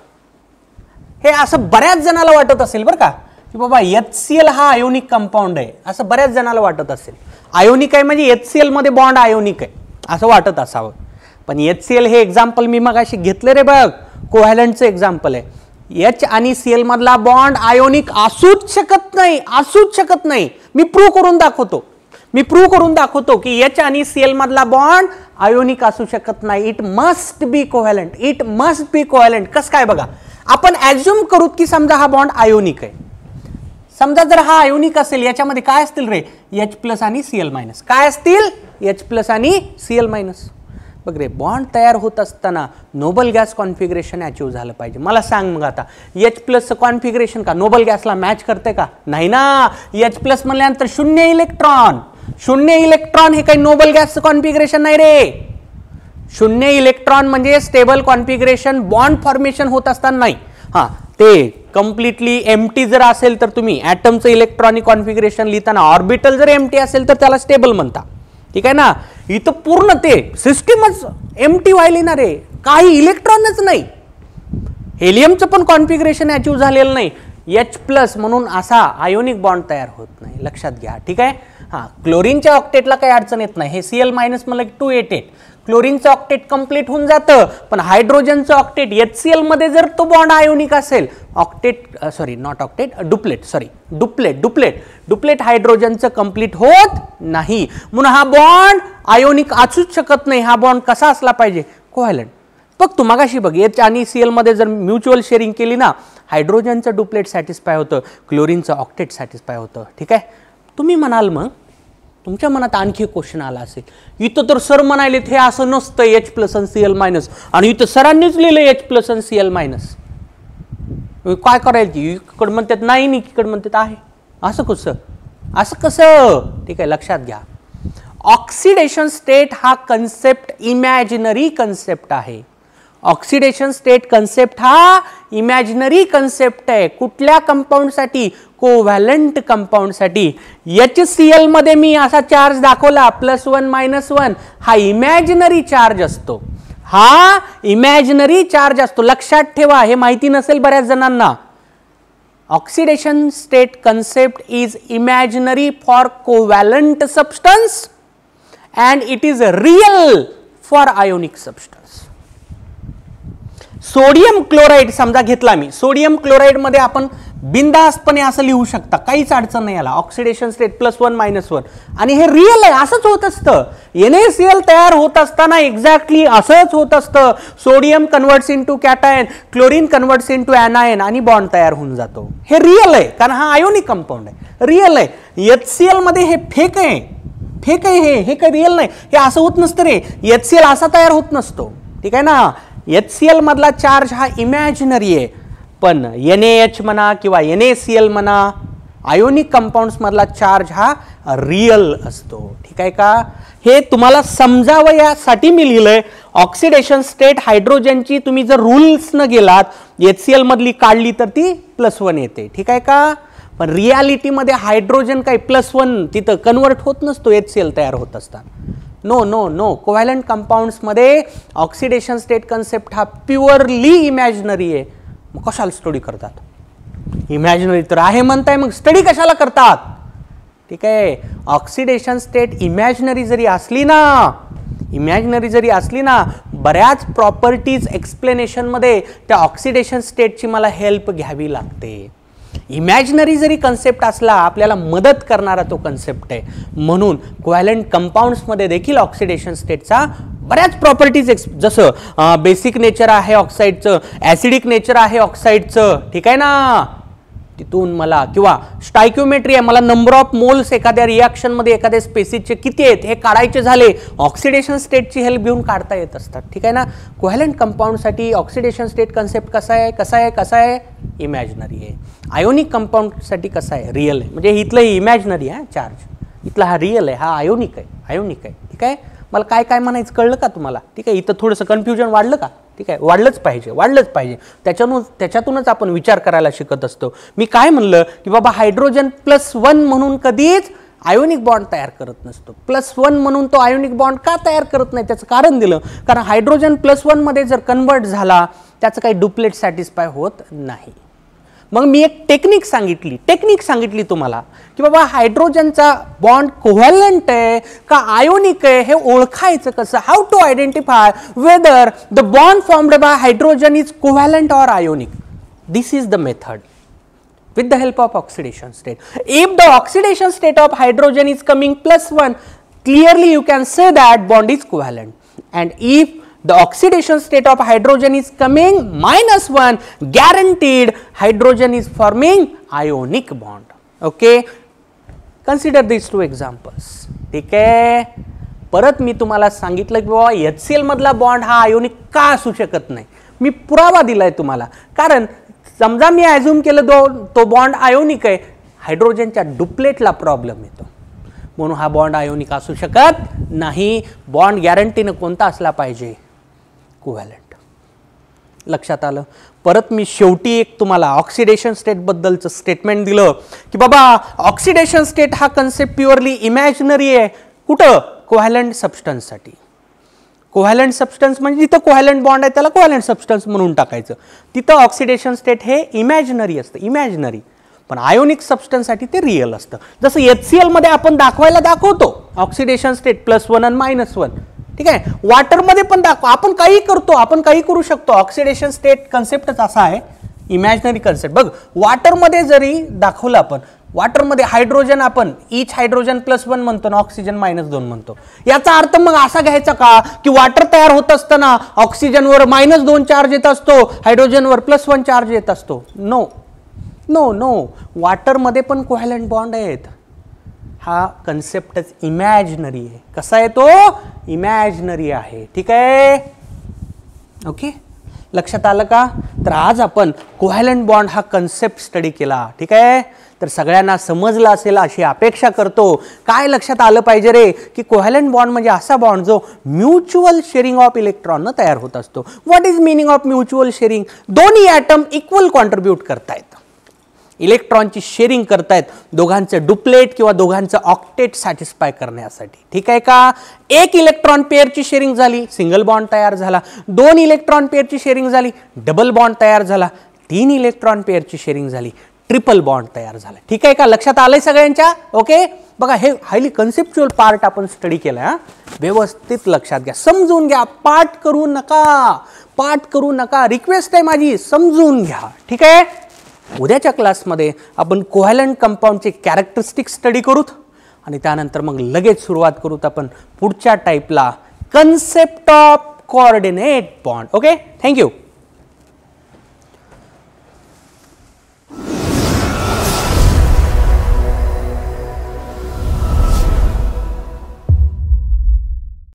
हे असं बऱ्याच जणाला वाटत असेल बरं का की बाबा HCl हा आयोनिक कंपाऊंड आहे, असं बऱ्याच जणाला वाटत असेल. आयोनिक आहे म्हणजे HCl मध्ये बॉन्ड आयोनिक आहे असं वाटत असावं, पण HCl हे एक्झाम्पल मी मगाशी घेतलं रे बघ, कोव्हॅलंटचं एक्झाम्पल आहे. H आणि Cl मधला बॉन्ड आयोनिक असूच शकत नाही. मी प्रूव्ह करून दाखवतो की H आणि Cl मधला बॉन्ड आयोनिक असू शकत नाही. It must be covalent. कसं काय बघा, आपण ऍज्युम करू की समजा हा बॉन्ड आयोनिक आहे. समजा जर हा आयोनिक असेल याच्यामध्ये काय असतील रे, H+ आणि Cl-. काय असतील, H+ आणि Cl-. बघ रे, बॉन्ड तयार होत असताना नोबल गॅस कॉन्फिगरेशन अचीव झालं पाहिजे. मला सांग मग आता H+ कॉन्फिगरेशन का नोबल गॅसला मॅच करते का, नाही ना. H+ म्हणल्यानंतर 0 इलेक्ट्रॉन हे काही नोबल गॅसचं कॉन्फिगरेशन नाही रे. 0 इलेक्ट्रॉन म्हणजे स्टेबल कॉन्फिगरेशन, बॉन्ड फॉर्मेशन होत असताना नाही. हा, ते कम्प्लिटली एम्प्टी जर असेल तर तुम्ही ॲटमचं इलेक्ट्रॉनिक कॉन्फिगरेशन लिहिताना ऑर्बिटल जर एम्प्टी असेल तर त्याला स्टेबल म्हणता, ठीक आहे ना. इथं पूर्ण ते सिस्टीमच एम्प्टी व्हायली ना रे, काही इलेक्ट्रॉनच नाही. हेलियमचं पण कॉन्फिगरेशन अचीव झालेलं नाही. H+ म्हणून असा आयोनिक बॉन्ड तयार होत नाही, लक्षात घ्या, ठीक आहे. हा, क्लोरीनच्या ऑक्टेटला काही अडचण येत नाही. हे Cl- म्हणलं की 288 क्लोरीनचं ऑक्टेट कंप्लीट होऊन जातं, पण हायड्रोजनचं ऑक्टेट HCl मध्ये जर तो बॉन्ड आयोनिक असेल, डुप्लेट हायड्रोजनचं कंप्लीट होत नाही. म्हणून हा बॉन्ड आयोनिक असूच शकत नाही. हा बॉन्ड कसा असला पाहिजे, कोव्हॅलंट. बघ तू मगाशी बघ, H आणि Cl मध्ये जर म्युच्युअल शेअरिंग केली ना, हायड्रोजनचं डुप्लेट सॅटिस्फाय होतं, क्लोरीनचं ऑक्टेट सॅटिस्फाय होतं, ठीक आहे. तुम्ही म्हणाल मग, तुमच्या मनात आणखी क्वेश्चन आला असेल, इथं तर सर म्हणाले हे असं नसतं H+ आणि Cl-, आणि इथं सरांनीच लिहिलं H+ आणि Cl-. काय करायचं, इकडं म्हणतात नाही, इकडं म्हणतात आहे, असं कसं, ठीक आहे. लक्षात घ्या, ऑक्सिडेशन स्टेट हा कन्सेप्ट इमॅजिनरी कन्सेप्ट आहे. ऑक्सिडेशन स्टेट कन्सेप्ट हा इमॅजिनरी कन्सेप्ट आहे. कुठल्या कंपाऊंडसाठी, कोव्हॅलंट कंपाऊंडसाठी. HCl मध्ये मी असा चार्ज दाखवला +1 -1, हा इमॅजिनरी चार्ज असतो. लक्षात ठेवा, हे माहिती नसेल बऱ्याच जणांना. Oxidation state concept is imaginary for covalent substance and it is real for ionic substance. Sodium chloride समजा घेतला मी, सोडियम क्लोराईड मध्ये आपण बिनधास्तपणे असं लिहू शकता, काहीच अडचण नाही याला. ऑक्सिडेशन स्टेट +1 -1, आणि हे रिअल आहे, असंच होत असतं. NaCl तयार होत असताना एक्झॅक्टली असंच होत असतं. Sodium converts into cation, chlorine converts into anion, आणि बॉन्ड तयार होऊन जातो. हे रिअल आहे, कारण हा आयोनिक कंपाऊंड आहे, रिअल आहे. HCl मध्ये हे फेक आहे, हे काही रिअल नाही. हे असं होत नसतं रे, HCl असा तयार होत नसतो, ठीक आहे ना. HCl मधला चार्ज हा इमॅजिनरी आहे, पण NaH म्हणा किंवा NaCl म्हणा, आयोनिक कंपाऊंड्स मधला चार्ज हा रिअल असतो, ठीक आहे का. हे तुम्हाला समजावं यासाठी मी लिहिलंय. ऑक्सिडेशन स्टेट हायड्रोजनची तुम्ही जर रूल्स न गेलात, HCl मधली काढली तर ती +1 येते, ठीक आहे का. पण रियालिटीमध्ये हायड्रोजन काही +1 तिथं कन्वर्ट होत नसतो HCl तयार होत असताना. नो, कोव्हॅलंट कंपाऊंड्स मध्ये ऑक्सिडेशन स्टेट कन्सेप्ट हा प्युअरली इमॅजिनरी आहे. मग कशाला स्टडी करतात, इमॅजिनरी तर आहे म्हणताय, मग स्टडी कशाला करतात, ठीक आहे. ऑक्सिडेशन स्टेट इमॅजिनरी जरी असली ना, बऱ्याच प्रॉपर्टीज एक्सप्लेनेशन मध्ये त्या ऑक्सिडेशन स्टेटची मला हेल्प घ्यावी लागते. इमॅजिनरी जरी कन्सेप्ट असला, आपल्याला मदत करणारा तो कन्सेप्ट आहे. म्हणून कोव्हॅलंट कंपाऊंड्समध्ये देखील ऑक्सिडेशन स्टेटचा बऱ्याच प्रॉपर्टीज, जसं बेसिक नेचर आहे ऑक्साईडचं, ॲसिडिक नेचर आहे ऑक्साईडचं, ठीक आहे ना. तिथून मला, किंवा स्टायक्योमेट्री आहे, मला नंबर ऑफ मोल्स एखाद्या रिॲक्शन मध्ये एखाद्या स्पेसिसचे किती आहेत हे काढायचे झाले, ऑक्सिडेशन स्टेटची हेल्प घेऊन काढता येत असतात, ठीक आहे ना. कोव्हॅलंट कंपाऊंडसाठी ऑक्सिडेशन स्टेट कन्सेप्ट कसा आहे, इमॅजिनरी आहे. आयोनिक कंपाऊंडसाठी कसा आहे, रिअल आहे. म्हणजे इथलं इमॅजिनरी आहे चार्ज, इथला हा रिअल आहे, हा आयोनिक आहे, ठीक आहे. मला काय म्हणायचं कळलं का तुम्हाला, ठीक आहे. इथं थोडंसं कन्फ्युजन वाढलं का, ठीक आहे. वाढलंच पाहिजे. त्याच्यातूनच आपण विचार करायला शिकत असतो. मी काय म्हणलं की बाबा हायड्रोजन +1 म्हणून कधीच आयोनिक बॉन्ड तयार करत नसतो. +1 म्हणून तो आयोनिक बॉन्ड का तयार करत नाही त्याचं कारण दिलं, कारण हायड्रोजन +1 मध्ये जर कन्वर्ट झाला त्याचं काही डुप्लेट सॅटिस्फाय होत नाही. मग मी एक टेक्निक सांगितली तुम्हाला की बाबा हायड्रोजनचा बॉन्ड कोव्हॅलंट आहे का आयोनिक आहे हे ओळखायचं कसं. How to identify whether the bond formed by hydrogen is covalent or ionic. This is the method with the help of oxidation state. If the oxidation state of hydrogen is coming +1, clearly you can say that bond is covalent. And if the oxidation state of hydrogen is coming -1, guaranteed hydrogen is forming ionic bond. Okay, consider these two examples. ठीक आहे. परत मी तुम्हाला सांगितलं की बाबा HCl मधला bond हा ionic का असू शकत नाही. मी पुरावा दिलाय तुम्हाला, कारण समजा मी ॲझ्युम केलं तो बॉन्ड आयोनिक आहे, हायड्रोजनच्या डुप्लेटला प्रॉब्लेम येतो म्हणून हा बॉन्ड आयोनिक असू शकत नाही. बॉन्ड गॅरंटीनं कोणता असला पाहिजे, कोव्हॅलंट. लक्षात आलं. परत मी शेवटी एक तुम्हाला ऑक्सिडेशन स्टेट बद्दलचं स्टेटमेंट दिलं की बाबा ऑक्सिडेशन स्टेट हा कन्सेप्ट प्युअरली इमॅजिनरी आहे. कुठं, कोव्हॅलंट सबस्टन्ससाठी. कोव्हॅलंट सबस्टन्स म्हणजे जिथं कोव्हॅलंट बॉन्ड आहे त्याला कोव्हॅलंट सबस्टन्स म्हणून टाकायचं. तिथं ऑक्सिडेशन स्टेट हे इमॅजिनरी असतं, इमॅजिनरी. पण आयोनिक सबस्टन्ससाठी ते रिअल असतं. जसं HCl मध्ये आपण दाखवतो ऑक्सिडेशन स्टेट +1 आणि -1. ठीक आहे. वॉटरमध्ये पण आपण काही करतो, आपण काही करू शकतो. ऑक्सिडेशन स्टेट कन्सेप्टच असा आहे, इमॅजिनरी कन्सेप्ट. बघ, वॉटरमध्ये जरी दाखवलं आपण, वॉटरमध्ये हायड्रोजन आपण इच हायड्रोजन +1 म्हणतो ना, ऑक्सिजन -2 म्हणतो. याचा अर्थ मग असा घ्यायचा का की वॉटर तयार होत असताना ऑक्सिजनवर -2 चार्ज येत असतो, हायड्रोजनवर +1 चार्ज येत असतो. नो नो नो, वॉटरमध्ये पण कोव्हॅलंट बॉन्ड आहेत. हा कन्सेप्टच इमॅजिनरी आहे. कसा आहे तो, इमॅजिनरी आहे. ठीक आहे. ओके, लक्षात आलं का. तर आज आपण कोव्हॅलंट बॉन्ड हा कन्सेप्ट स्टडी केला. ठीक आहे. तर सगळ्यांना समजलं असेल अशी अपेक्षा करतो. काय लक्षात आलं पाहिजे रे की कोव्हॅलंट बॉन्ड म्हणजे असा बॉन्ड जो म्युच्युअल शेअरिंग ऑफ इलेक्ट्रॉननं तयार होत असतो. What is meaning of mutual sharing. दोन्ही ॲटम इक्वल कॉन्ट्रीब्यूट करतायत, इलेक्ट्रॉनची शेअरिंग करतायत दोघांचं डुप्लेट किंवा दोघांचं ऑक्टेट सॅटिस्फाय करण्यासाठी. ठीक आहे का. एक इलेक्ट्रॉन पेअरची शेअरिंग झाली, सिंगल बॉन्ड तयार झाला. 2 इलेक्ट्रॉन पेअरची शेअरिंग झाली, डबल बॉन्ड तयार झाला. 3 इलेक्ट्रॉन पेअरची शेअरिंग झाली, ट्रिपल बॉन्ड तयार झाला. ठीक आहे का. लक्षात आलंय सगळ्यांच्या. ओके, बघा हे हायली कन्सेप्च्युअल पार्ट आपण स्टडी केला. व्यवस्थित लक्षात घ्या, समजून घ्या, पाठ करू नका. रिक्वेस्ट आहे माझी, समजून घ्या. ठीक आहे. उद्याच्या क्लासमध्ये आपण कोव्हॅलंट कंपाऊंडचे कॅरेक्टरिस्टिक्स स्टडी करूत आणि त्यानंतर मग लगेच सुरुवात करूत आपण पुढच्या टाईपला, concept of coordinate bond. Okay, thank you.